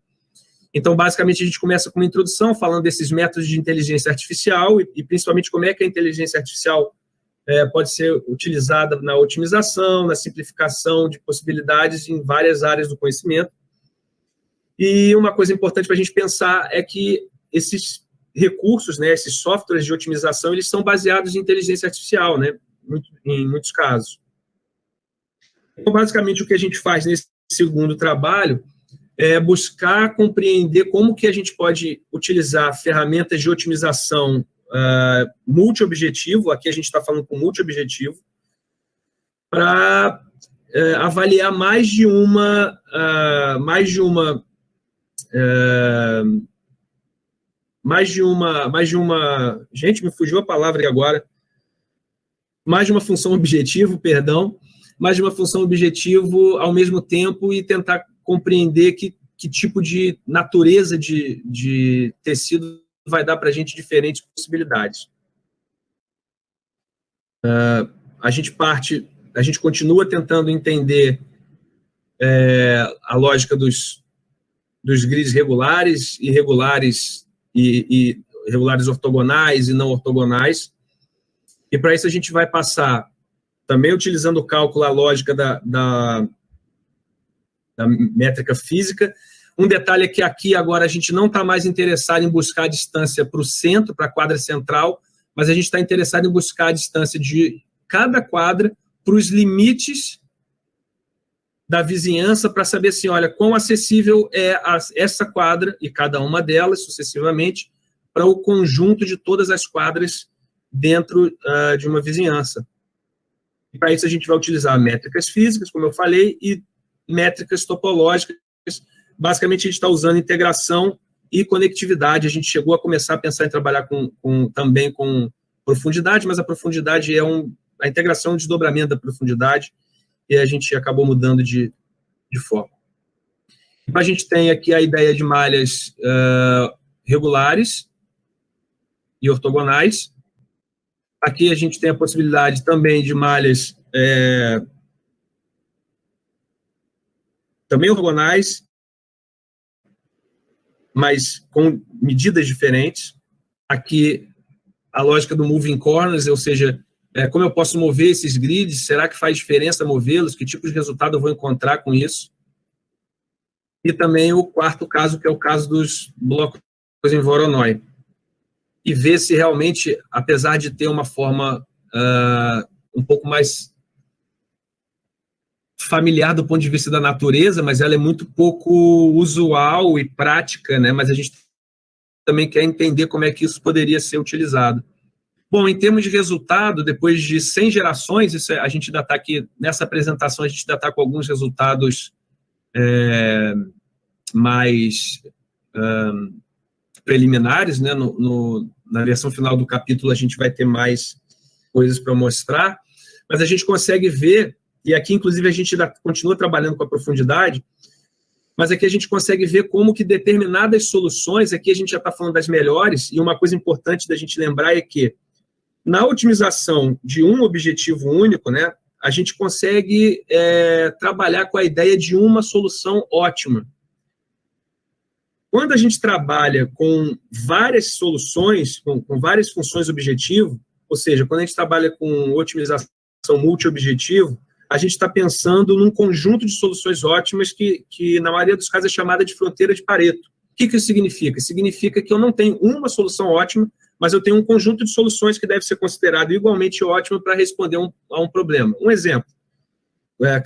Então, basicamente, a gente começa com uma introdução falando desses métodos de inteligência artificial e principalmente como é que a inteligência artificial pode ser utilizada na otimização, na simplificação de possibilidades em várias áreas do conhecimento. E uma coisa importante para a gente pensar é que esses recursos, né, esses softwares de otimização, eles são baseados em inteligência artificial, né, em muitos casos. Então, basicamente, o que a gente faz nesse segundo trabalho é buscar compreender como que a gente pode utilizar ferramentas de otimização multiobjetivo, aqui a gente está falando com multiobjetivo, para avaliar mais de uma, gente, me fugiu a palavra agora, mais de uma função objetivo, perdão, mais de uma função objetivo ao mesmo tempo e tentar compreender que tipo de natureza de tecido vai dar para a gente diferentes possibilidades. A gente continua tentando entender a lógica dos grids regulares, irregulares e regulares ortogonais e não ortogonais. E para isso a gente vai passar, também utilizando o cálculo, a lógica da métrica física. Um detalhe é que aqui agora a gente não está mais interessado em buscar a distância para o centro, para a quadra central, mas a gente está interessado em buscar a distância de cada quadra para os limites da vizinhança, para saber assim, olha, quão acessível é essa quadra e cada uma delas, sucessivamente, para o conjunto de todas as quadras dentro de uma vizinhança. E para isso a gente vai utilizar métricas físicas, como eu falei, e métricas topológicas. Basicamente, a gente está usando integração e conectividade. A gente chegou a começar a pensar em trabalhar também com profundidade, mas a profundidade é a integração e desdobramento da profundidade, e a gente acabou mudando de forma. A gente tem aqui a ideia de malhas regulares e ortogonais. Aqui a gente tem a possibilidade também de malhas também ortogonais, mas com medidas diferentes. Aqui, a lógica do moving corners, ou seja, como eu posso mover esses grids, será que faz diferença movê-los? Que tipo de resultado eu vou encontrar com isso? E também o quarto caso, que é o caso dos blocos em Voronoi. E ver se realmente, apesar de ter uma forma um pouco mais familiar do ponto de vista da natureza, mas ela é muito pouco usual e prática, né? Mas a gente também quer entender como é que isso poderia ser utilizado. Bom, em termos de resultado, depois de 100 gerações, isso a gente ainda está aqui, nessa apresentação, a gente ainda está com alguns resultados mais preliminares, né? Na versão final do capítulo a gente vai ter mais coisas para mostrar, mas a gente consegue ver, e aqui inclusive a gente ainda continua trabalhando com a profundidade, mas aqui a gente consegue ver como que determinadas soluções, aqui a gente já está falando das melhores, e uma coisa importante da gente lembrar é que na otimização de um objetivo único, né, a gente consegue trabalhar com a ideia de uma solução ótima. Quando a gente trabalha com várias soluções, com várias funções objetivo, ou seja, quando a gente trabalha com otimização multi-objetivo, a gente está pensando num conjunto de soluções ótimas que, na maioria dos casos, é chamada de fronteira de Pareto. O que isso significa? Significa que eu não tenho uma solução ótima, mas eu tenho um conjunto de soluções que deve ser considerado igualmente ótimo para responder a um problema. Um exemplo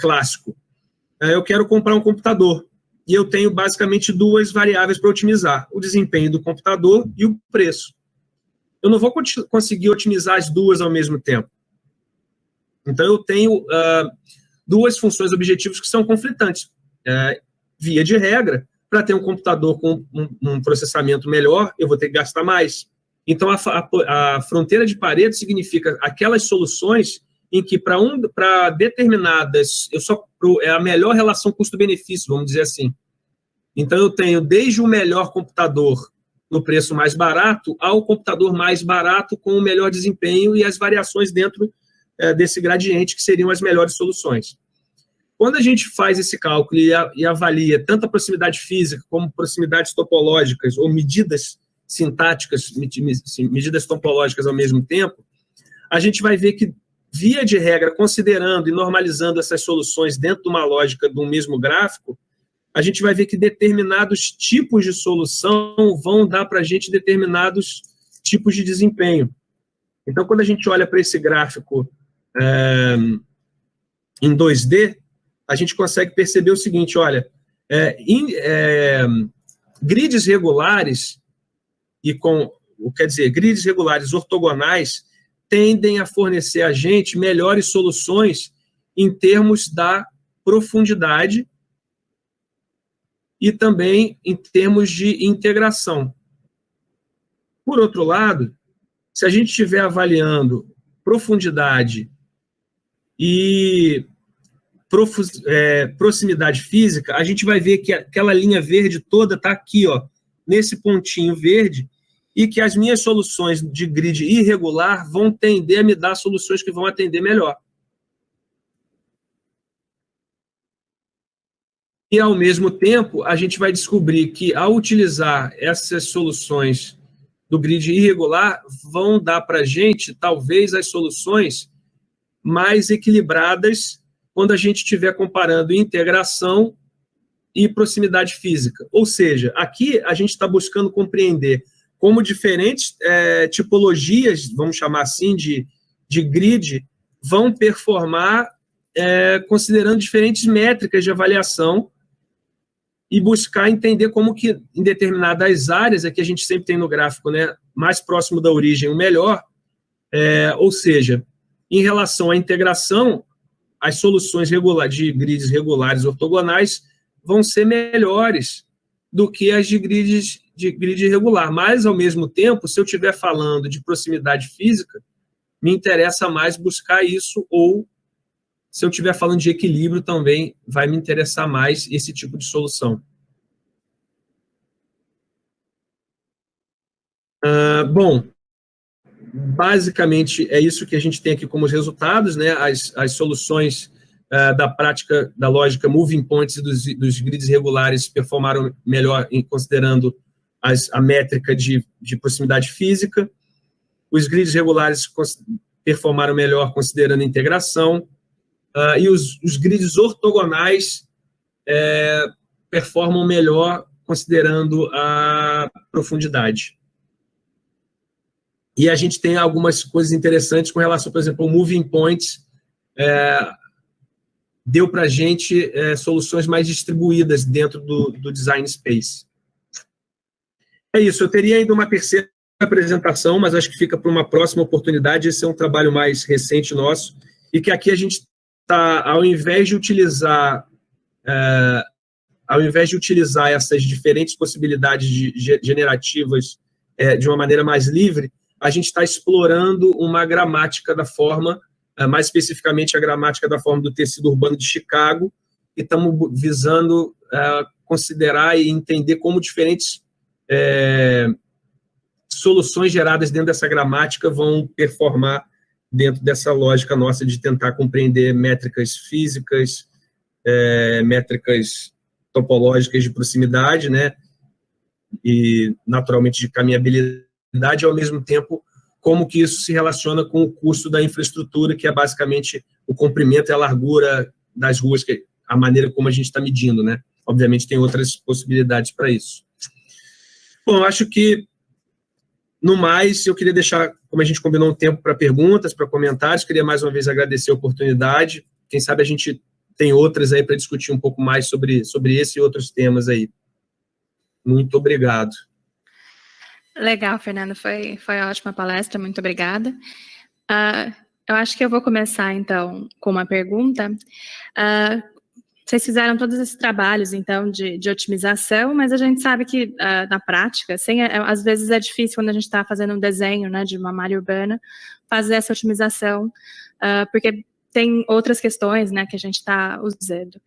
clássico. Eu quero comprar um computador e eu tenho basicamente duas variáveis para otimizar, o desempenho do computador e o preço. Eu não vou conseguir otimizar as duas ao mesmo tempo. Então, eu tenho duas funções objetivos que são conflitantes. Via de regra, para ter um computador com um processamento melhor, eu vou ter que gastar mais. Então, a fronteira de Pareto significa aquelas soluções em que, para determinadas, é a melhor relação custo-benefício, vamos dizer assim. Então, eu tenho desde o melhor computador no preço mais barato ao computador mais barato com o melhor desempenho e as variações dentro desse gradiente, que seriam as melhores soluções. Quando a gente faz esse cálculo e avalia tanto a proximidade física como proximidades topológicas ou medidas sintáticas, medidas topológicas ao mesmo tempo, a gente vai ver que, via de regra, considerando e normalizando essas soluções dentro de uma lógica do mesmo gráfico, a gente vai ver que determinados tipos de solução vão dar para a gente determinados tipos de desempenho. Então, quando a gente olha para esse gráfico em 2D, a gente consegue perceber o seguinte, olha, grids regulares grids regulares ortogonais tendem a fornecer a gente melhores soluções em termos da profundidade e também em termos de integração. Por outro lado, se a gente estiver avaliando profundidade e proximidade física, a gente vai ver que aquela linha verde toda está aqui, ó, nesse pontinho verde, e que as minhas soluções de grid irregular vão tender a me dar soluções que vão atender melhor. E, ao mesmo tempo, a gente vai descobrir que, ao utilizar essas soluções do grid irregular, vão dar para a gente, talvez, as soluções mais equilibradas quando a gente estiver comparando integração e proximidade física. Ou seja, aqui a gente está buscando compreender como diferentes tipologias, vamos chamar assim, de grid, vão performar considerando diferentes métricas de avaliação e buscar entender como que em determinadas áreas, aqui a gente sempre tem no gráfico, né, mais próximo da origem, o melhor, ou seja, em relação à integração, as soluções de grids regulares ortogonais vão ser melhores do que as de grid irregular. Mas, ao mesmo tempo, se eu estiver falando de proximidade física, me interessa mais buscar isso, ou se eu estiver falando de equilíbrio também, vai me interessar mais esse tipo de solução. Bom, basicamente é isso que a gente tem aqui como resultados, né? As soluções da prática da lógica moving points e dos grids regulares performaram melhor considerando a métrica de proximidade física. Os grids regulares performaram melhor considerando a integração. E os grids ortogonais performam melhor considerando a profundidade. E a gente tem algumas coisas interessantes com relação, por exemplo, ao moving points. deu para a gente soluções mais distribuídas dentro do design space. É isso, eu teria ainda uma terceira apresentação, mas acho que fica para uma próxima oportunidade. Esse é um trabalho mais recente nosso, e que aqui a gente está, ao invés de utilizar essas diferentes possibilidades generativas de uma maneira mais livre, a gente está explorando uma gramática da forma, mais especificamente a gramática da forma do tecido urbano de Chicago, e estamos visando considerar e entender como diferentes soluções geradas dentro dessa gramática vão performar dentro dessa lógica nossa de tentar compreender métricas físicas, métricas topológicas de proximidade, né, e naturalmente de caminhabilidade, ao mesmo tempo como que isso se relaciona com o custo da infraestrutura, que é basicamente o comprimento e a largura das ruas, que a maneira como a gente está medindo, né? Obviamente tem outras possibilidades para isso. Bom, acho que, no mais, eu queria deixar, como a gente combinou, um tempo para perguntas, para comentários. Queria mais uma vez agradecer a oportunidade. Quem sabe a gente tem outras aí para discutir um pouco mais sobre esse e outros temas aí. Muito obrigado. Legal, Fernando, foi ótima a palestra, muito obrigada. Eu acho que eu vou começar, então, com uma pergunta. Vocês fizeram todos esses trabalhos, então, de otimização, mas a gente sabe que, na prática, às vezes é difícil, quando a gente está fazendo um desenho, né, de uma malha urbana, fazer essa otimização, porque tem outras questões, né, que a gente está usando.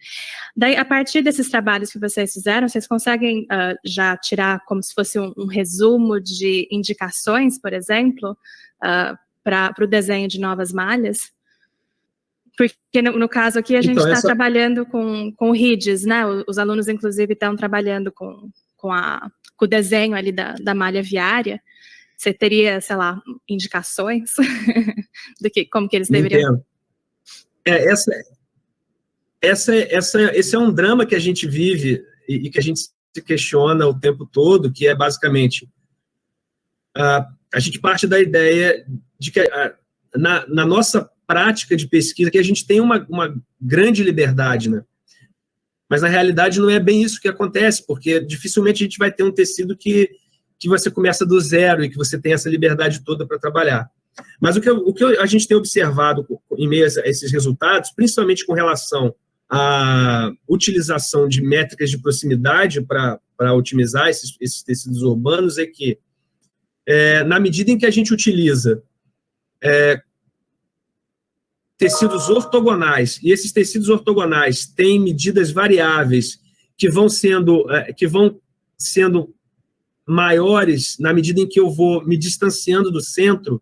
Daí, a partir desses trabalhos que vocês fizeram, vocês conseguem já tirar como se fosse um resumo de indicações, por exemplo, para o desenho de novas malhas? Porque, no caso aqui, a gente está trabalhando com o RIDS, né? Os alunos, inclusive, estão trabalhando com o desenho ali da malha viária. Você teria, sei lá, indicações como que eles deveriam... Entendo. Esse é um drama que a gente vive e que a gente se questiona o tempo todo, que é basicamente a gente parte da ideia de que na nossa prática de pesquisa, que a gente tem uma grande liberdade, né? Mas na realidade não é bem isso que acontece, porque dificilmente a gente vai ter um tecido que você começa do zero e que você tem essa liberdade toda para trabalhar. Mas o que a gente tem observado em meio a esses resultados, principalmente com relação à utilização de métricas de proximidade para otimizar esses tecidos urbanos, é que, na medida em que a gente utiliza tecidos ortogonais, e esses tecidos ortogonais têm medidas variáveis que vão sendo maiores na medida em que eu vou me distanciando do centro,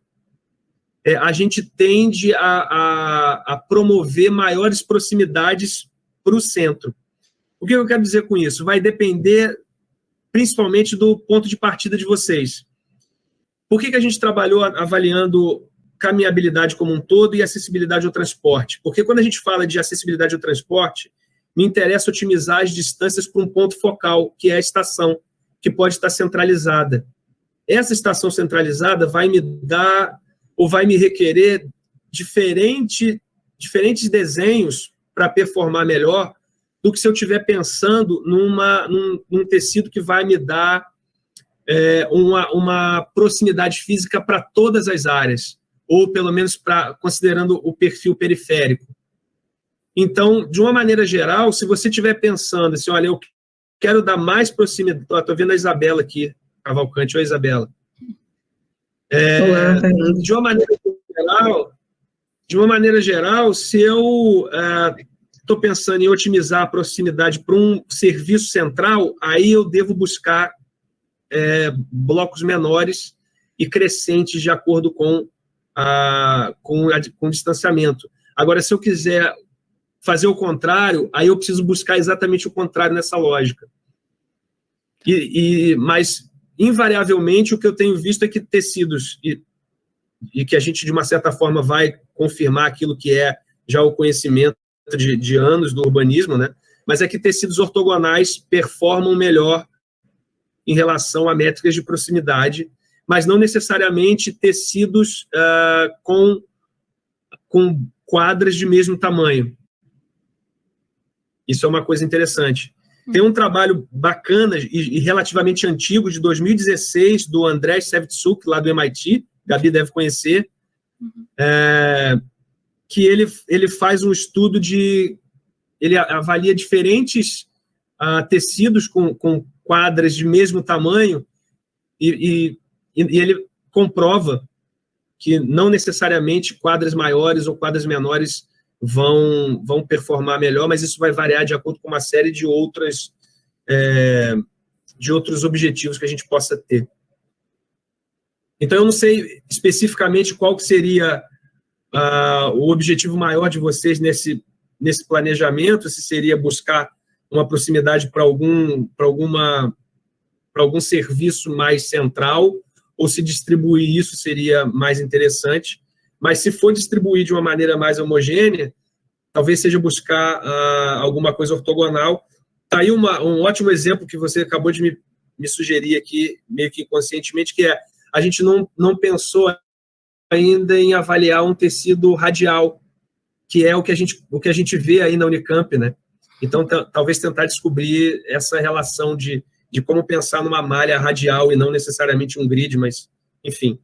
a gente tende a promover maiores proximidades para o centro. O que eu quero dizer com isso? Vai depender principalmente do ponto de partida de vocês. Por que a gente trabalhou avaliando caminhabilidade como um todo e acessibilidade ao transporte? Porque quando a gente fala de acessibilidade ao transporte, me interessa otimizar as distâncias para um ponto focal, que é a estação, que pode estar centralizada. Essa estação centralizada vai me dar ou vai me requerer diferentes desenhos para performar melhor do que se eu estiver pensando num tecido que vai me dar uma proximidade física para todas as áreas, ou pelo menos considerando o perfil periférico. Então, de uma maneira geral, se você estiver pensando assim, olha, eu quero dar mais proximidade... Estou vendo a Isabela aqui, Cavalcante. Oi, Isabela. Olá, de uma maneira geral, se eu estou pensando em otimizar a proximidade para um serviço central, aí eu devo buscar blocos menores e crescentes de acordo com o distanciamento. Agora, se eu quiser fazer o contrário, aí eu preciso buscar exatamente o contrário nessa lógica. Mas, invariavelmente, o que eu tenho visto é que tecidos, e que a gente, de uma certa forma, vai confirmar aquilo que é já o conhecimento de anos do urbanismo, né? Mas é que tecidos ortogonais performam melhor em relação a métricas de proximidade, mas não necessariamente tecidos com quadras de mesmo tamanho. Isso é uma coisa interessante. Tem um trabalho bacana e relativamente antigo, de 2016, do Andrei Shevtsuk, lá do MIT, Gabi deve conhecer, que ele faz um estudo ele avalia diferentes tecidos com quadras de mesmo tamanho e ele comprova que não necessariamente quadras maiores ou quadras menores vão performar melhor, mas isso vai variar de acordo com uma série de outros objetivos que a gente possa ter. Então, eu não sei especificamente qual que seria o objetivo maior de vocês nesse planejamento, se seria buscar uma proximidade para algum serviço mais central, ou se distribuir isso seria mais interessante. Mas se for distribuir de uma maneira mais homogênea, talvez seja buscar alguma coisa ortogonal. Está aí um ótimo exemplo que você acabou de me sugerir aqui, meio que inconscientemente, que a gente não pensou ainda em avaliar um tecido radial, que é o que a gente vê aí na Unicamp, né? Então, talvez tentar descobrir essa relação de como pensar numa malha radial e não necessariamente um grid, mas, enfim.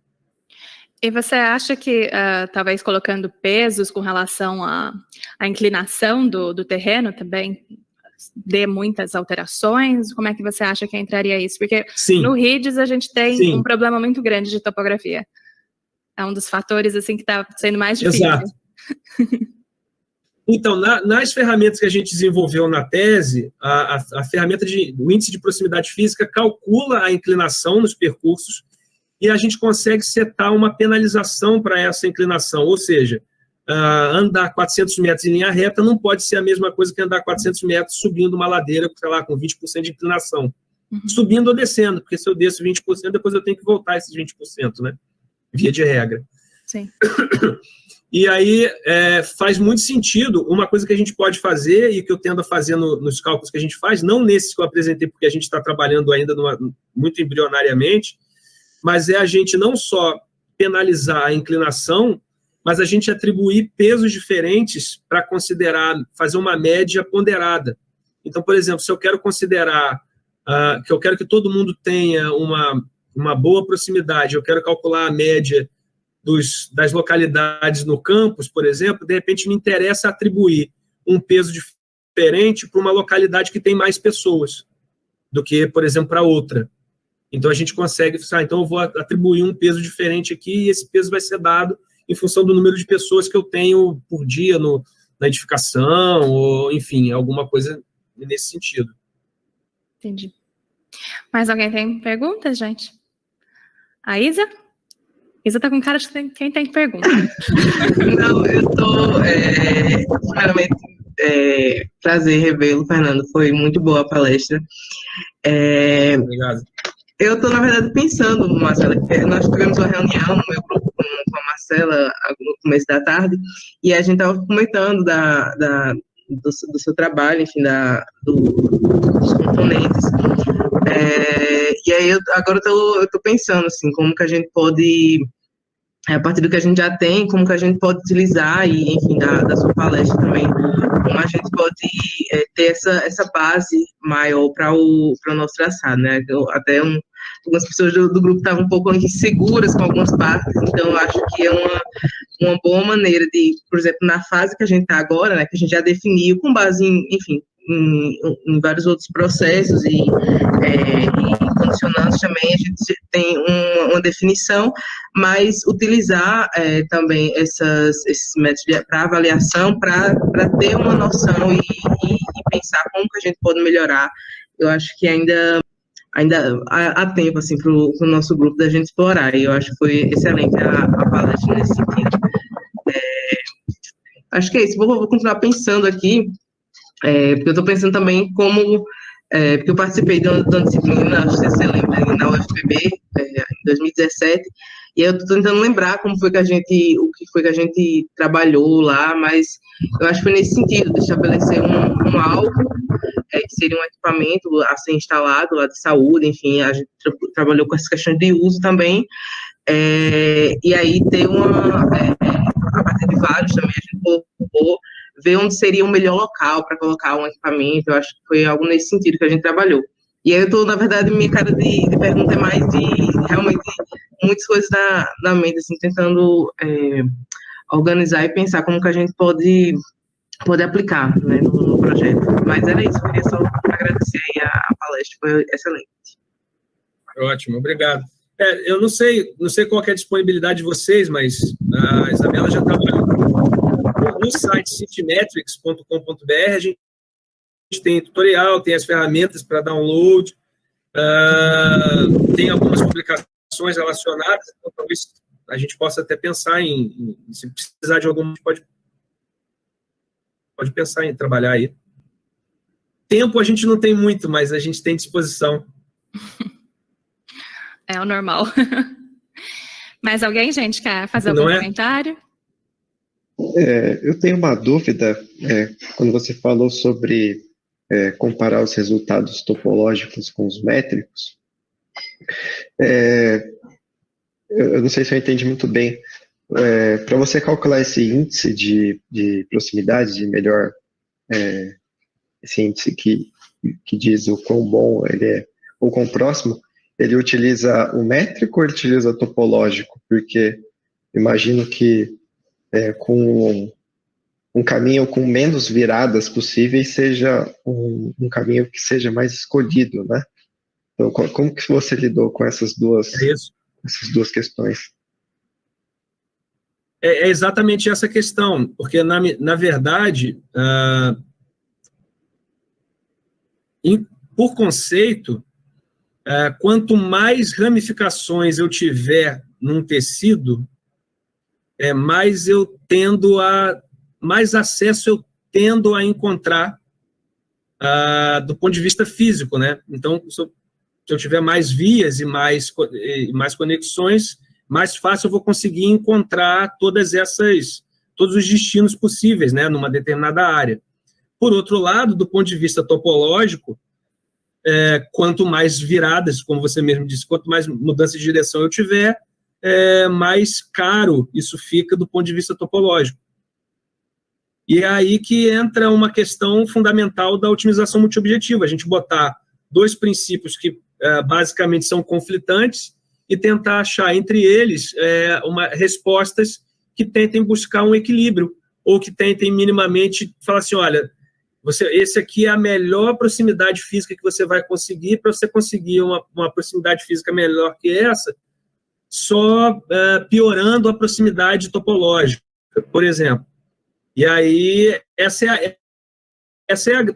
E você acha que, talvez colocando pesos com relação à inclinação do terreno também dê muitas alterações? Como é que você acha que entraria isso? Porque Sim. No RIDS a gente tem Sim. um problema muito grande de topografia. É um dos fatores assim, que está sendo mais difícil. Exato. Então, nas ferramentas que a gente desenvolveu na tese, a ferramenta do índice de proximidade física calcula a inclinação nos percursos e a gente consegue setar uma penalização para essa inclinação, ou seja, andar 400 metros em linha reta não pode ser a mesma coisa que andar 400 metros subindo uma ladeira, sei lá, com 20% de inclinação. Subindo ou descendo, porque se eu desço 20%, depois eu tenho que voltar esses 20%, né? Via de regra. Sim. E aí faz muito sentido, uma coisa que a gente pode fazer e que eu tendo a fazer nos cálculos que a gente faz, não nesses que eu apresentei, porque a gente está trabalhando ainda muito embrionariamente, mas a gente não só penalizar a inclinação, mas a gente atribuir pesos diferentes para fazer uma média ponderada. Então, por exemplo, se eu quero considerar que eu quero que todo mundo tenha uma boa proximidade, eu quero calcular a média das localidades no campus, por exemplo, de repente me interessa atribuir um peso diferente para uma localidade que tem mais pessoas do que, por exemplo, para outra. Então, a gente consegue, então eu vou atribuir um peso diferente aqui e esse peso vai ser dado em função do número de pessoas que eu tenho por dia na edificação, ou, enfim, alguma coisa nesse sentido. Entendi. Mais alguém tem perguntas, gente? A Isa? Isa tá com cara de quem tem pergunta. Não, eu tô, primeiramente, prazer revê-lo, Fernando, foi muito boa a palestra. Obrigado. Eu tô, na verdade, pensando, Marcela, que nós tivemos uma reunião no meu grupo com a Marcela no começo da tarde, e a gente tava comentando do seu trabalho, enfim, dos componentes. E aí, agora eu tô pensando, assim, como que a gente pode, a partir do que a gente já tem, como que a gente pode utilizar, e, enfim, da sua palestra também, como a gente pode ter essa base maior para o nosso traçado, né? Até algumas pessoas do grupo estavam um pouco inseguras com algumas partes, então eu acho que é uma boa maneira de, por exemplo, na fase que a gente está agora, né, que a gente já definiu com base em vários outros processos e condicionantes também, a gente tem uma definição, mas utilizar também esses métodos para avaliação, para ter uma noção e pensar como que a gente pode melhorar. Eu acho que ainda há tempo, assim, para o nosso grupo da gente explorar, e eu acho que foi excelente a palestra nesse sentido. Acho que é isso, vou continuar pensando aqui, porque eu estou pensando também como, porque eu participei de uma disciplina, acho que você lembra, na UFPB, em 2017, e eu estou tentando lembrar o que foi que a gente trabalhou lá, mas eu acho que foi nesse sentido, de estabelecer um alvo, que seria um equipamento a ser instalado lá de saúde, enfim, a gente trabalhou com essas questões de uso também, e aí ter a partir de vários também, a gente colocou ver onde seria o melhor local para colocar um equipamento. Eu acho que foi algo nesse sentido que a gente trabalhou. E aí eu estou, na verdade, minha cara de pergunta é mais de, realmente, muitas coisas na mente, assim, tentando organizar e pensar como que a gente pode aplicar, né, no projeto. Mas era isso, eu queria só agradecer aí a palestra, foi excelente. Ótimo, obrigado. Eu não sei qual que é a disponibilidade de vocês, mas a Isabela já trabalhou no site citymetrics.com.br, a gente tem tutorial, tem as ferramentas para download, tem algumas publicações relacionadas, então talvez a gente possa até pensar se precisar de algum, pode pensar em trabalhar aí. Tempo a gente não tem muito, mas a gente tem disposição. É o normal. Mais alguém, gente, quer fazer algum comentário? Eu tenho uma dúvida, quando você falou sobre comparar os resultados topológicos com os métricos, eu não sei se eu entendi muito bem. Para você calcular esse índice de proximidade, de melhor, esse índice que diz o quão bom ele é, ou quão próximo, ele utiliza o métrico ou ele utiliza o topológico? Porque imagino que com um caminho com menos viradas possíveis seja um caminho que seja mais escolhido, né? Então, como que você lidou com essas duas questões? É exatamente essa questão, porque, na verdade, por conceito, quanto mais ramificações eu tiver num tecido, mais acesso eu tendo a encontrar do ponto de vista físico, né? Então, se eu tiver mais vias e mais conexões, mais fácil eu vou conseguir encontrar todos os destinos possíveis, né, numa determinada área. Por outro lado, do ponto de vista topológico, quanto mais viradas, como você mesmo disse, quanto mais mudança de direção eu tiver, mais caro isso fica do ponto de vista topológico. E é aí que entra uma questão fundamental da otimização multiobjetiva, a gente botar dois princípios que basicamente são conflitantes e tentar achar entre eles respostas que tentem buscar um equilíbrio, ou que tentem minimamente falar assim, olha, esse aqui é a melhor proximidade física que você vai conseguir. Para você conseguir uma proximidade física melhor que essa, só piorando a proximidade topológica, por exemplo. E aí, essa é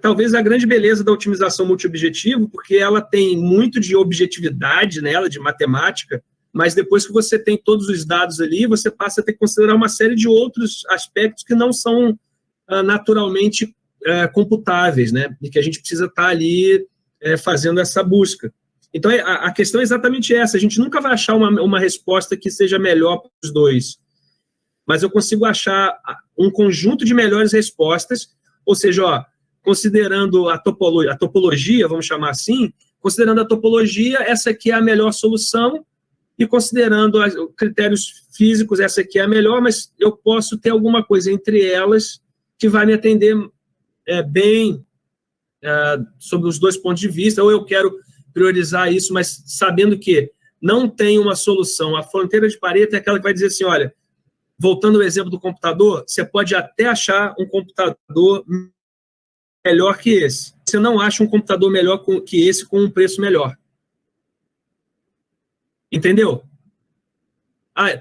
talvez a grande beleza da otimização multiobjetivo, porque ela tem muito de objetividade nela, de matemática, mas depois que você tem todos os dados ali, você passa a ter que considerar uma série de outros aspectos que não são naturalmente computáveis, né? E que a gente precisa estar ali fazendo essa busca. Então, a questão é exatamente essa. A gente nunca vai achar uma resposta que seja melhor para os dois. Mas eu consigo achar um conjunto de melhores respostas, ou seja, considerando a topologia, vamos chamar assim, considerando a topologia, essa aqui é a melhor solução, e considerando os critérios físicos, essa aqui é a melhor, mas eu posso ter alguma coisa entre elas que vai me atender bem sobre os dois pontos de vista, ou eu quero priorizar isso, mas sabendo que não tem uma solução. A fronteira de Pareto é aquela que vai dizer assim, olha, voltando ao exemplo do computador, você pode até achar um computador melhor que esse. Você não acha um computador melhor que esse com um preço melhor. Entendeu?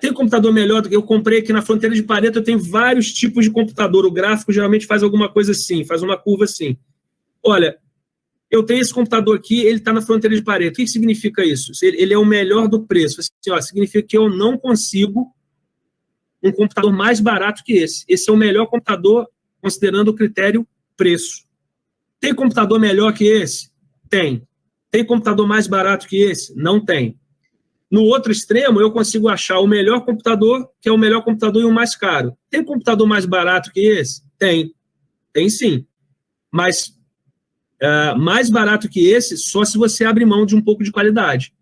Tem computador melhor do que eu comprei aqui na fronteira de Pareto, eu tenho vários tipos de computador. O gráfico geralmente faz alguma coisa assim, faz uma curva assim. Olha, eu tenho esse computador aqui, ele está na fronteira de Pareto. O que significa isso? Ele é o melhor do preço. Assim, significa que eu não consigo um computador mais barato que esse. Esse é o melhor computador, considerando o critério preço. Tem computador melhor que esse? Tem. Tem computador mais barato que esse? Não tem. No outro extremo, eu consigo achar o melhor computador, que é o melhor computador e o mais caro. Tem computador mais barato que esse? Tem. Tem sim. Mas mais barato que esse, só se você abre mão de um pouco de qualidade.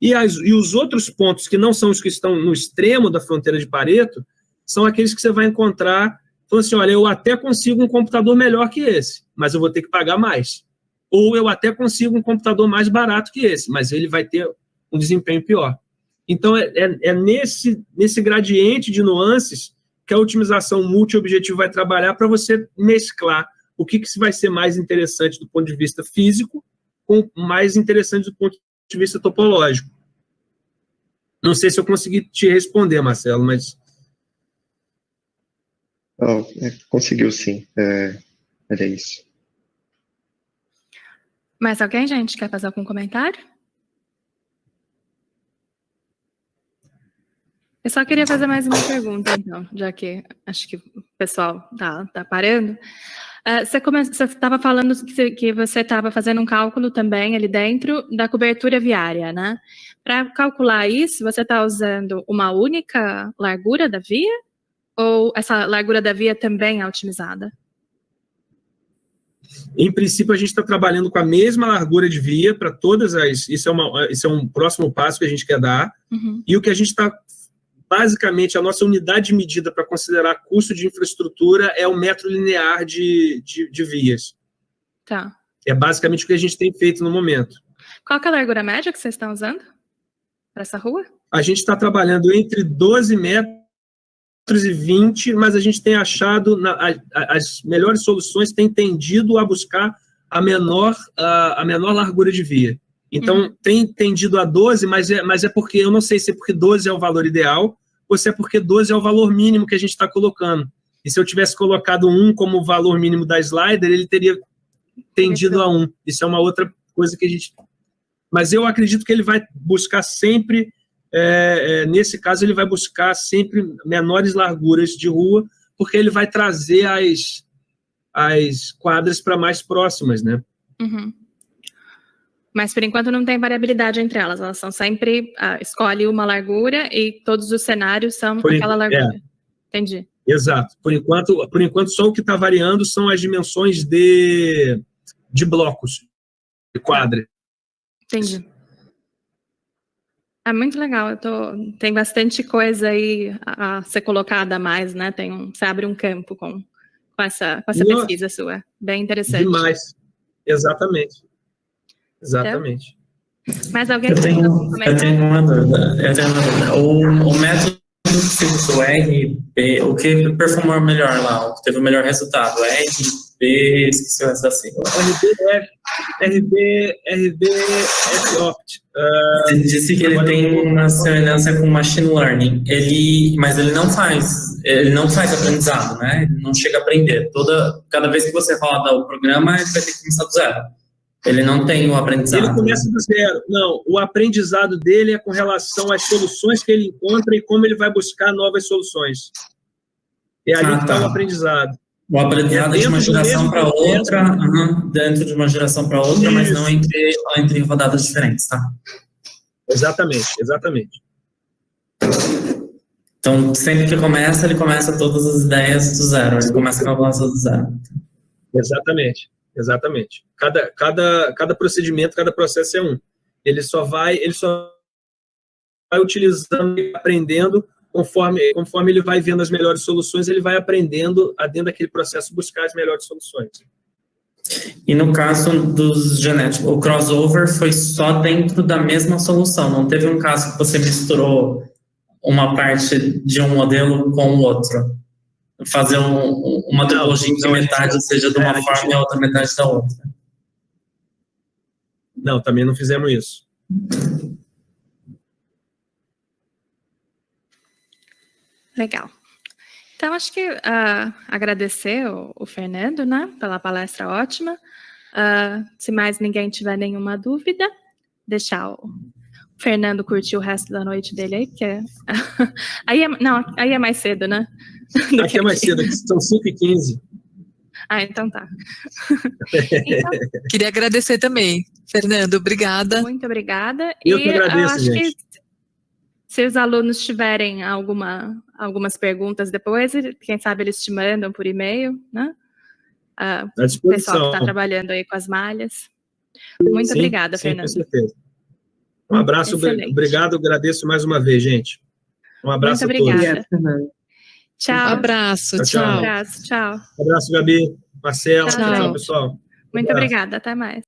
E os outros pontos, que não são os que estão no extremo da fronteira de Pareto, são aqueles que você vai encontrar Então, assim, olha, eu até consigo um computador melhor que esse, mas eu vou ter que pagar mais. Ou eu até consigo um computador mais barato que esse, mas ele vai ter um desempenho pior. Então, é nesse gradiente de nuances que a otimização multi-objetivo vai trabalhar para você mesclar o que vai ser mais interessante do ponto de vista físico com mais interessante do ponto de vista topológico. Não sei se eu consegui te responder, Marcelo, mas... Conseguiu sim, era isso. Mais alguém, gente, quer fazer algum comentário? Eu só queria fazer mais uma pergunta, então, já que acho que o pessoal tá parando. Você estava falando que você estava fazendo um cálculo também ali dentro da cobertura viária, né? Para calcular isso, você está usando uma única largura da via? Ou essa largura da via também é otimizada? Em princípio, a gente está trabalhando com a mesma largura de via para todas as... Isso é um próximo passo que a gente quer dar. Uhum. E o que a gente está... Basicamente, a nossa unidade de medida para considerar custo de infraestrutura é o metro linear de vias. Tá. É basicamente o que a gente tem feito no momento. Qual que é a largura média que vocês estão usando para essa rua? A gente está trabalhando entre 12 metros e 20, mas a gente tem achado, as melhores soluções têm tendido a buscar a menor largura de via. Então, tem tendido a 12, mas é porque, eu não sei se é porque 12 é o valor ideal, ou se é porque 12 é o valor mínimo que a gente está colocando. E se eu tivesse colocado 1 como o valor mínimo da slider, ele teria tendido a 1. Isso é uma outra coisa que a gente... Mas eu acredito que ele vai buscar sempre, nesse caso, ele vai buscar sempre menores larguras de rua, porque ele vai trazer as quadras para mais próximas, né? Uhum. Mas, por enquanto, não tem variabilidade entre elas. Elas são sempre... escolhe uma largura e todos os cenários são aquela largura. Entendi. Exato. Por enquanto, só o que está variando são as dimensões de blocos, de quadra. Entendi. É muito legal. Tem bastante coisa aí a ser colocada a mais, né? Você abre um campo com essa pesquisa sua. Bem interessante. Demais. Exatamente. Exatamente. Mas alguém eu tenho uma dúvida. O método que você usou, RB, o que performou melhor lá? O que teve o melhor resultado? RB, esqueci o resto da sigla. RB F-Opt. Você disse que ele tem uma semelhança com Machine Learning, mas ele não faz aprendizado, né? Ele não chega a aprender. Cada vez que você roda o programa, ele vai ter que começar do zero. Ele não tem o aprendizado. Ele começa do zero. Não, o aprendizado dele é com relação às soluções que ele encontra e como ele vai buscar novas soluções. É ali que está o aprendizado. O aprendizado de uma geração para outra, dentro de uma geração para outra, mas não entre rodadas diferentes, tá? Exatamente, exatamente. Então, sempre que começa, ele começa todas as ideias do zero. Ele começa a calcular tudo do zero. Exatamente. Exatamente. Cada procedimento, cada processo é um. Ele só vai utilizando e aprendendo conforme ele vai vendo as melhores soluções, ele vai aprendendo a dentro daquele processo buscar as melhores soluções. E no caso dos genéticos, o crossover foi só dentro da mesma solução, não teve um caso que você misturou uma parte de um modelo com o outro? Fazer uma topologia em que metade seja de uma forma e a outra metade da outra. Não, também não fizemos isso. Legal. Então, acho que agradecer o Fernando, né, pela palestra ótima. Se mais ninguém tiver nenhuma dúvida, deixar o Fernando curtir o resto da noite dele aí, porque aí é mais cedo, né? Aqui é mais cedo, aqui são 5h15. Então tá. Queria agradecer também, Fernando, obrigada. Muito obrigada. Eu que agradeço, acho gente. que se os alunos tiverem algumas perguntas depois, quem sabe eles te mandam por e-mail, né? À O disposição. pessoal que está trabalhando aí com as malhas. Muito obrigada, Fernando. Com certeza. Um abraço, Excelente. Obrigado, agradeço mais uma vez, gente. Um abraço Muito a todos. obrigada. Tchau. Abraço, Tchau, tchau. tchau. Abraço, tchau. Abraço, Gabi, Marcelo. Tchau. Tchau, pessoal. Muito Abraço. obrigada, até mais.